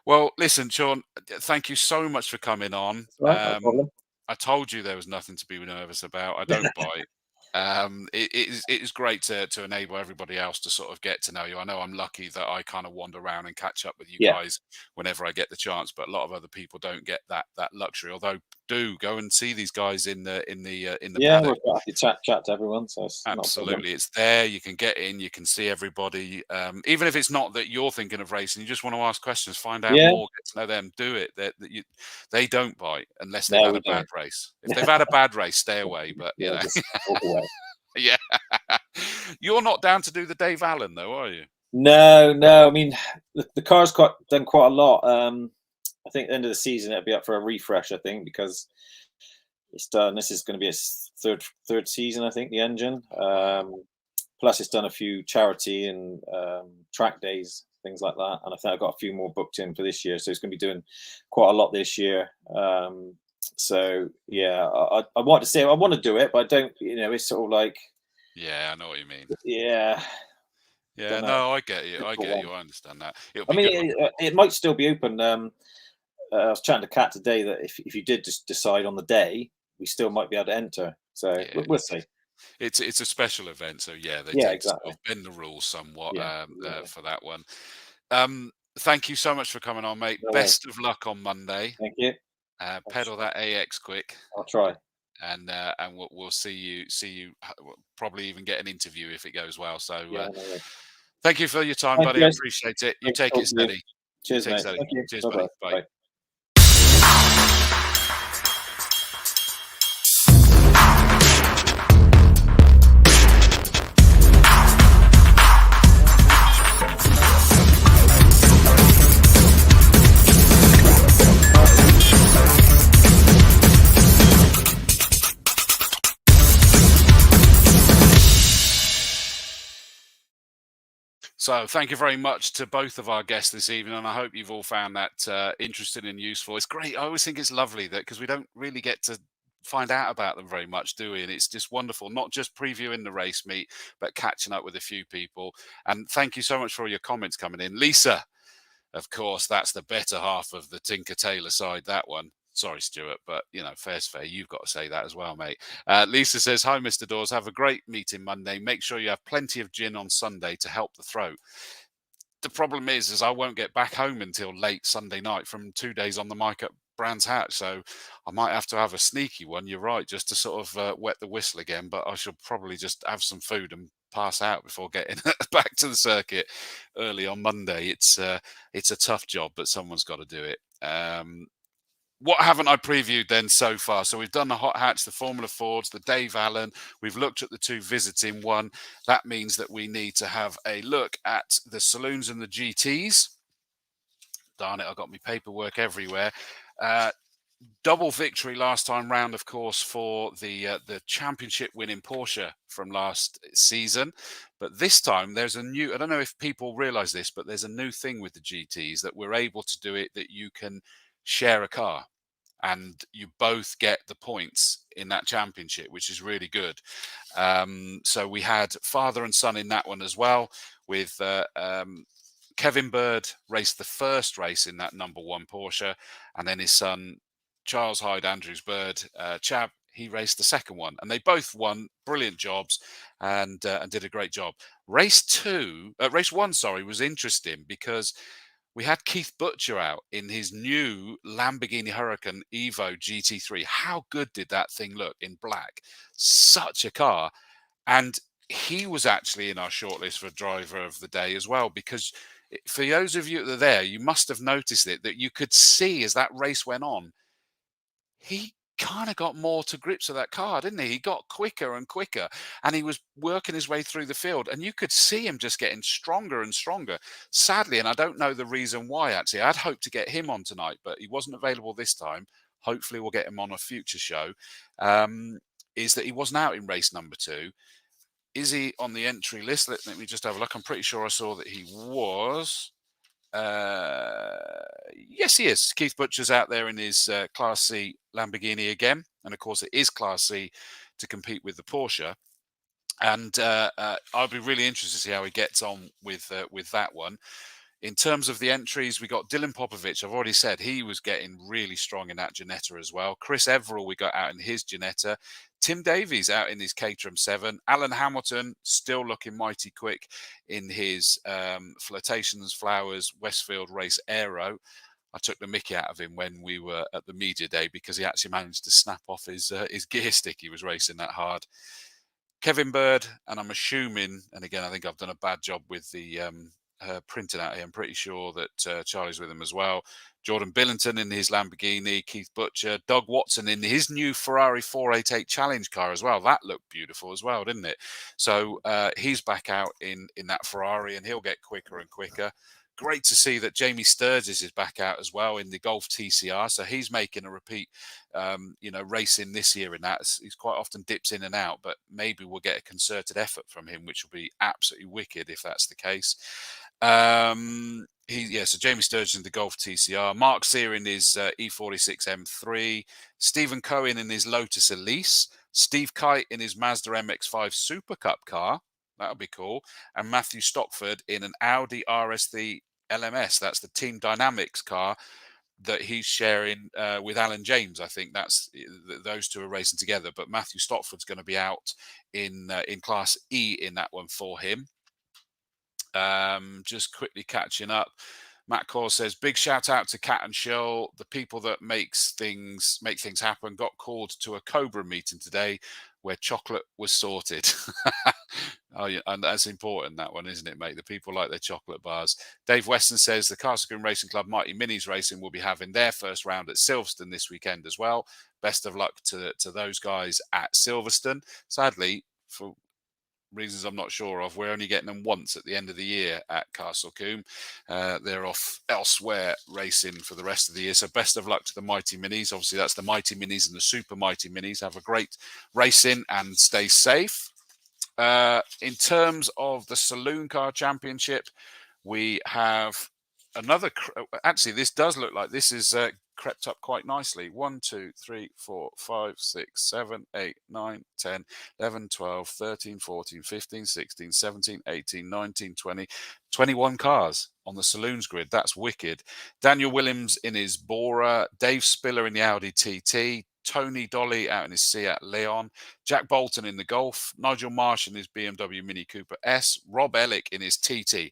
Speaker 1: Well, listen, Sean, thank you so much for coming on.
Speaker 3: Right, no problem.
Speaker 1: I told you there was nothing to be nervous about. I don't bite. It is great to enable everybody else to sort of get to know you. I know I'm lucky that I kind of wander around and catch up with you guys whenever I get the chance, but a lot of other people don't get that luxury. Although do go and see these guys in the
Speaker 3: Yeah,
Speaker 1: paddock.
Speaker 3: we're happy to chat to everyone. So it's not a problem.
Speaker 1: Absolutely, it's there. You can get in, you can see everybody. Even if it's not that you're thinking of racing, you just want to ask questions, find out
Speaker 3: Yeah.
Speaker 1: more, get to know them. Do it. They don't bite unless they've
Speaker 3: No,
Speaker 1: had
Speaker 3: we
Speaker 1: a bad
Speaker 3: don't.
Speaker 1: race. If they've had a bad race, stay away. But you
Speaker 3: Yeah,
Speaker 1: know,
Speaker 3: just walk away.
Speaker 1: yeah. You're not down to do the Dave Allan though, are you?
Speaker 3: No. I mean, the car's done quite a lot. I think at the end of the season it'll be up for a refresh. I think because it's done. This is going to be its third season. I think the engine. Plus, it's done a few charity and track days, things like that. And I think I've got a few more booked in for this year. So it's going to be doing quite a lot this year. So yeah, I want to say I want to do it, but I don't. You know, it's sort of like.
Speaker 1: Yeah, I know what you mean.
Speaker 3: Yeah.
Speaker 1: Yeah, no, I get you. I get you. I understand that.
Speaker 3: I mean, it might still be open. I was chatting to Kat today that if you did just decide on the day, we still might be able to enter. So
Speaker 1: Yeah,
Speaker 3: we'll see.
Speaker 1: It's a special event, so yeah, they
Speaker 3: Yeah,
Speaker 1: tend
Speaker 3: exactly.
Speaker 1: to bend the rules somewhat
Speaker 3: Yeah.
Speaker 1: for that one. Thank you so much for coming on, mate.
Speaker 3: No worries.
Speaker 1: Best of luck on Monday.
Speaker 3: Thank you.
Speaker 1: Pedal that AX quick,
Speaker 3: I'll try.
Speaker 1: and we'll see you probably even get an interview if it goes well. So
Speaker 3: Yeah, no worries.
Speaker 1: thank you for your time,
Speaker 3: Thank
Speaker 1: buddy.
Speaker 3: you.
Speaker 1: I appreciate it. You
Speaker 3: Thanks
Speaker 1: take
Speaker 3: for
Speaker 1: it
Speaker 3: talking to you.
Speaker 1: steady.
Speaker 3: Cheers,
Speaker 1: take it
Speaker 3: mate.
Speaker 1: steady.
Speaker 3: Thank you.
Speaker 1: Cheers,
Speaker 3: Bye-bye.
Speaker 1: buddy. Bye.
Speaker 3: Bye.
Speaker 1: So thank you very much to both of our guests this evening, and I hope you've all found that interesting and useful. It's great. I always think it's lovely that because we don't really get to find out about them very much, do we? And it's just wonderful, not just previewing the race meet, but catching up with a few people. And thank you so much for all your comments coming in. Lisa, of course, that's the better half of the Tinker Tailor side, that one. Sorry, Stuart, but, you know, fair's fair. You've got to say that as well, mate. Lisa says, hi, Mr. Dawes. Have a great meeting Monday. Make sure you have plenty of gin on Sunday to help the throat. The problem is I won't get back home until late Sunday night from 2 days on the mic at Brands Hatch. So I might have to have a sneaky one. You're right, just to sort of wet the whistle again. But I shall probably just have some food and pass out before getting back to the circuit early on Monday. It's a tough job, but someone's got to do it. What haven't I previewed then so far? So we've done the Hot Hatch, the Formula Fords, the Dave Allan. We've looked at the two visiting one. That means that we need to have a look at the saloons and the GTs. Darn it, I've got my paperwork everywhere. Double victory last time round, of course, for the championship winning Porsche from last season. But this time there's a new, I don't know if people realize this, but there's a new thing with the GTs that we're able to do it that you can share a car and you both get the points in that championship, which is really good. So we had father and son in that one as well, with Kevin Bird raced the first race in that number one Porsche, and then his son Charles Hyde Andrews Bird, Chab, he raced the second one, and they both won brilliant jobs and did a great job. Race one, was interesting because we had Keith Butcher out in his new Lamborghini Huracan Evo GT3. How good did that thing look in black? Such a car. And he was actually in our shortlist for driver of the day as well, because for those of you that are there, you must have noticed it, that you could see as that race went on, he kind of got more to grips with that car, didn't he? He got quicker and quicker, and he was working his way through the field, and you could see him just getting stronger and stronger. Sadly, and I don't know the reason why, actually, I'd hoped to get him on tonight, but he wasn't available this time. Hopefully we'll get him on a future show. Is that he wasn't out in race number 2. Is he on the entry list? Let me just have a look. I'm pretty sure I saw that he was. Yes, he is. Keith Butcher's out there in his Class C Lamborghini again, and of course it is Class C to compete with the Porsche. And I'll be really interested to see how he gets on with that one. In terms of the entries, we got Dylan Popovich. I've already said he was getting really strong in that Ginetta as well. Chris Everall we got out in his Ginetta. Tim Davies out in his Caterham 7. Alan Hamilton still looking mighty quick in his Flirtations Flowers Westfield Race Aero. I took the mickey out of him when we were at the media day because he actually managed to snap off his gear stick. He was racing that hard. Kevin Bird, and I'm assuming, and again, I think I've done a bad job with the printing out here. I'm pretty sure that Charlie's with him as well. Jordan Billington in his Lamborghini, Keith Butcher, Doug Watson in his new Ferrari 488 Challenge car as well. That looked beautiful as well, didn't it? So he's back out in that Ferrari, and he'll get quicker and quicker. Great to see that Jamie Sturgis is back out as well in the Golf TCR. So he's making a repeat, racing this year in that. He's quite often dips in and out, but maybe we'll get a concerted effort from him, which will be absolutely wicked if that's the case. So Jamie Sturgis in the Golf TCR, Mark Sear in his E46 M3, Stephen Cohen in his Lotus Elise, Steve Kite in his Mazda MX-5 Super Cup car. That'll be cool. And Matthew Stockford in an Audi RS3 LMS. That's the Team Dynamics car that he's sharing with Alan James. I think that's those two are racing together. But Matthew Stockford's going to be out in Class E in that one for him. Just quickly catching up. Matt Core says, big shout out to Cat and Shell, the people that make things happen. Got called to a Cobra meeting today where chocolate was sorted. Oh, yeah, and that's important, that one, isn't it, mate? The people like their chocolate bars. Dave Weston says the Castle Combe Racing Club Mighty Minis Racing will be having their first round at Silverstone this weekend as well. Best of luck to those guys at Silverstone. Sadly, for reasons I'm not sure of, we're only getting them once at the end of the year at Castle Combe. They're off elsewhere racing for the rest of the year. So best of luck to the Mighty Minis. Obviously, that's the Mighty Minis and the Super Mighty Minis. Have a great racing and stay safe. In terms of the Saloon Car Championship, we have another. Actually, this does look like this is crept up quite nicely. 1, 2, 3, 4, 5, 6, 7, 8, 9, 10, 11, 12, 13, 14, 15, 16, 17, 18, 19, 20, 21 cars on the Saloons grid. That's wicked. Daniel Williams in his Bora, Dave Spiller in the Audi TT, Tony Dolly out in his Seat Leon, Jack Bolton in the Golf, Nigel Marsh in his BMW Mini Cooper S, Rob Ellick in his TT.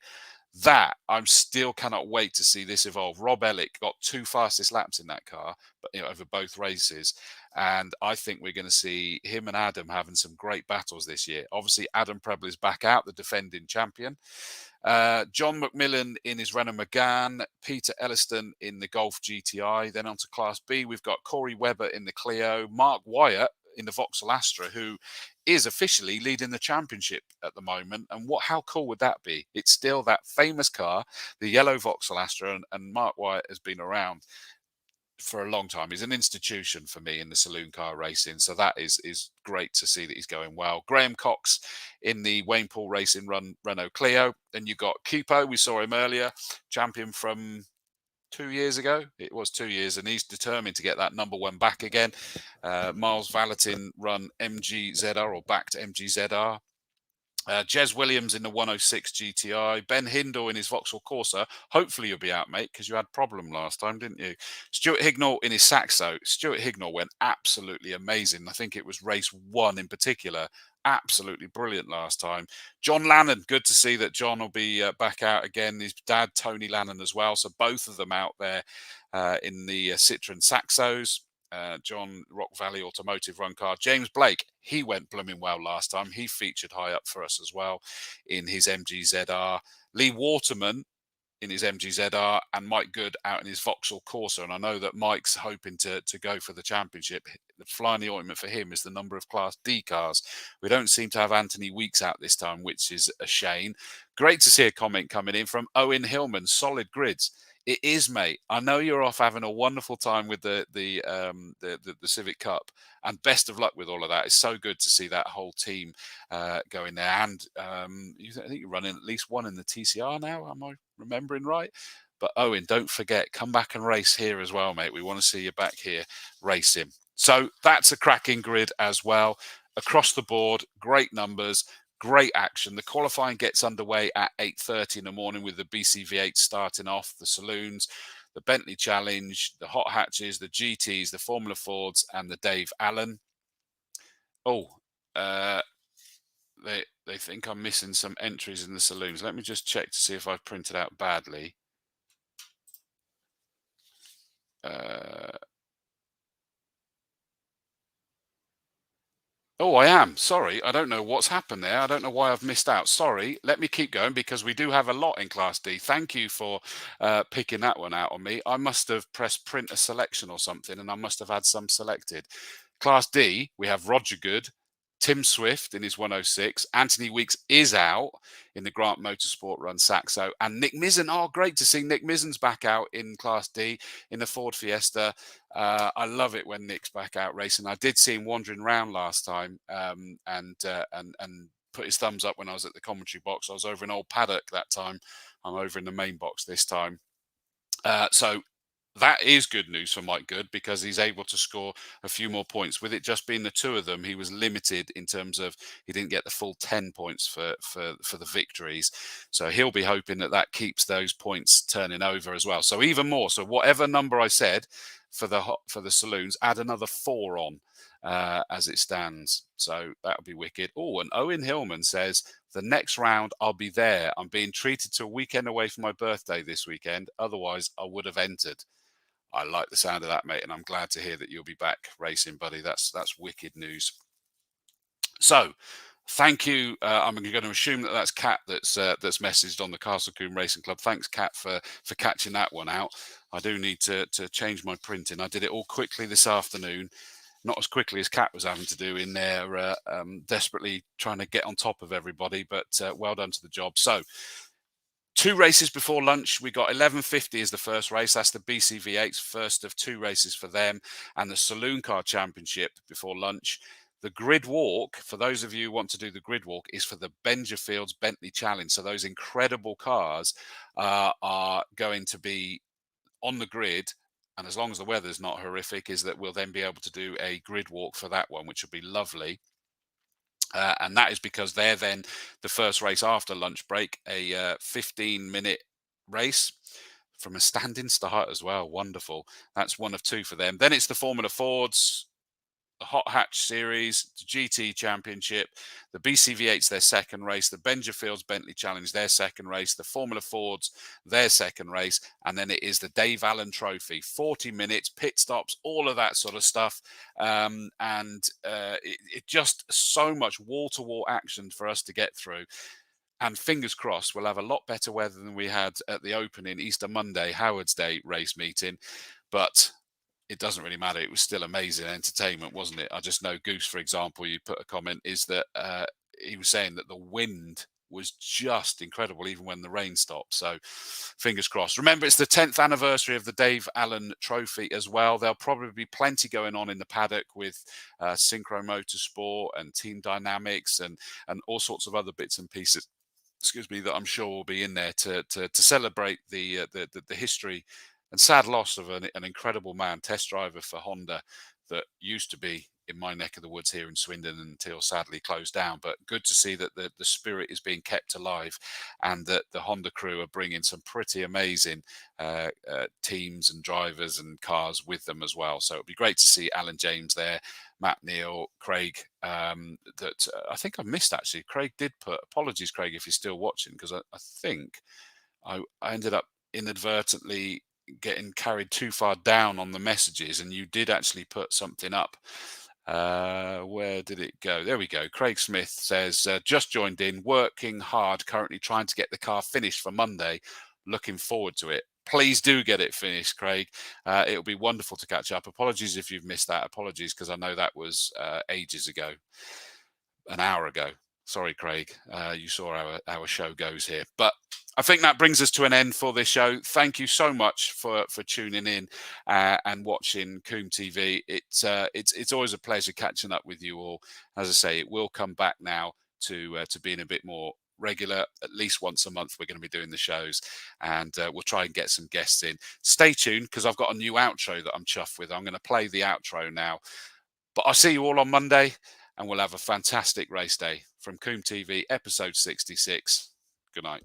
Speaker 1: That I'm still cannot wait to see this evolve. Rob Ellick got 2 fastest laps in that car, but over both races, and I think we're going to see him and Adam having some great battles this year. Obviously, Adam Preble is back out, the defending champion. John McMillan in his Renault Megane, Peter Elliston in the Golf GTI. Then on to Class B, we've got Corey Webber in the Clio, Mark Wyatt in the Vauxhall Astra, who is officially leading the championship at the moment. And how cool would that be? It's still that famous car, the yellow Vauxhall Astra, and Mark Wyatt has been around for a long time. He's an institution for me in the saloon car racing, so that is great to see that he's going well. Graham Cox in the Wayne Paul Racing Run Renault Clio. Then you got Cupo, we saw him earlier, champion from 2 years ago. It was 2 years, and he's determined to get that number 1 back again. Miles Valentin run MGZR, or back to MGZR. Jez Williams in the 106 GTI, Ben Hindle in his Vauxhall Corsa. Hopefully you'll be out, mate, because you had a problem last time, didn't you? Stuart Hignall in his Saxo. Stuart Hignall went absolutely amazing. I think it was race 1 in particular. Absolutely brilliant last time. John Lannon, good to see that John will be back out again. His dad, Tony Lannon, as well. So both of them out there in the Citroen Saxos. John, Rock Valley Automotive Run Car. James Blake, he went blooming well last time. He featured high up for us as well in his MGZR. Lee Waterman in his MGZR, and Mike Good out in his Vauxhall Corsa. And I know that Mike's hoping to go for the championship. The fly in the ointment for him is the number of Class D cars. We don't seem to have Anthony Weeks out this time, which is a shame. Great to see a comment coming in from Owen Hillman. Solid grids. It is, mate. I know you're off having a wonderful time with the Civic Cup, and best of luck with all of that. It's so good to see that whole team going there. And I think you're running at least one in the TCR now. Am I remembering right? But Owen, don't forget, come back and race here as well, mate. We want to see you back here racing. So that's a cracking grid as well. Across the board, great numbers. Great action. The qualifying gets underway at 8:30 in the morning with the BCV8 starting off, the saloons, the Bentley Challenge, the hot hatches, the GTs, the Formula Fords, and the Dave Allan. Oh, they think I'm missing some entries in the saloons. Let me just check to see if I've printed out badly. Oh, I am. Sorry. I don't know what's happened there. I don't know why I've missed out. Sorry. Let me keep going because we do have a lot in Class D. Thank you for picking that one out on me. I must have pressed print a selection or something and I must have had some selected. Class D, we have Roger Good, Tim Swift in his 106. Anthony Weeks is out in the Grant Motorsport Run Saxo. And Nick Mizzen. Oh, great to see Nick Mizzen's back out in Class D in the Ford Fiesta. I love it when Nick's back out racing. I did see him wandering around last time and put his thumbs up when I was at the commentary box. I was over in Old Paddock that time. I'm over in the main box this time. So that is good news for Mike Good because he's able to score a few more points. With it just being the two of them, he was limited in terms of he didn't get the full 10 points for the victories. So he'll be hoping that keeps those points turning over as well. So even more. So whatever number I said for the saloons, add another 4 on as it stands. So that'll be wicked. Oh, and Owen Hillman says, the next round, I'll be there. I'm being treated to a weekend away from my birthday this weekend. Otherwise, I would have entered. I like the sound of that, mate, and I'm glad to hear that you'll be back racing, buddy. That's wicked news. So, thank you. I'm going to assume that's Kat that's messaged on the Castle Combe Racing Club. Thanks, Kat, for catching that one out. I do need to change my printing. I did it all quickly this afternoon. Not as quickly as Kat was having to do in there, desperately trying to get on top of everybody, but well done to the job. So, 2 races before lunch. We got 11:50 as the first race. That's the BCV8's first of 2 races for them, and the Saloon Car Championship before lunch. The grid walk, for those of you who want to do the grid walk, is for the Benjafields Bentley Challenge. So those incredible cars are going to be on the grid. And as long as the weather's not horrific, is that we'll then be able to do a grid walk for that one, which will be lovely. And that is because they're then the first race after lunch break, a 15-minute race from a standing start as well. Wonderful. That's 1 of 2 for them. Then it's the Formula Fords, the Hot Hatch Series, the GT Championship, the BCV8's their second race, the Benjafields Bentley Challenge, their second race, the Formula Fords, their second race, and then it is the Dave Allan Trophy, 40 minutes, pit stops, all of that sort of stuff. It just so much wall-to-wall action for us to get through. And fingers crossed, we'll have a lot better weather than we had at the opening Easter Monday, Howard's Day race meeting. But it doesn't really matter. It was still amazing entertainment, wasn't it? I just know Goose, for example, you put a comment, is that he was saying that the wind was just incredible, even when the rain stopped. So fingers crossed. Remember, it's the 10th anniversary of the Dave Allan Trophy as well. There'll probably be plenty going on in the paddock with Synchro Motorsport and Team Dynamics and all sorts of other bits and pieces, that I'm sure will be in there to celebrate the history and sad loss of an incredible man, test driver for Honda, that used to be in my neck of the woods here in Swindon until sadly closed down. But good to see that the spirit is being kept alive and that the Honda crew are bringing some pretty amazing teams and drivers and cars with them as well. So it'd be great to see Alan James there, Matt Neal, Craig, that I think I missed actually. Craig did put, apologies Craig if you're still watching, because I think I ended up inadvertently getting carried too far down on the messages, and you did actually put something up. Where did it go? There we go. Craig Smith says, just joined in, working hard, currently trying to get the car finished for Monday. Looking forward to it. Please do get it finished, Craig. It'll be wonderful to catch up. Apologies if you've missed that. Apologies, because I know that was ages ago, an hour ago. Sorry, Craig. You saw how our show goes here. But I think that brings us to an end for this show. Thank you so much for tuning in and watching Combe TV. It's always a pleasure catching up with you all. As I say, it will come back now to being a bit more regular. At least once a month we're going to be doing the shows, and we'll try and get some guests in. Stay tuned, because I've got a new outro that I'm chuffed with. I'm going to play the outro now. But I'll see you all on Monday, and we'll have a fantastic race day from Combe TV, episode 66. Good night.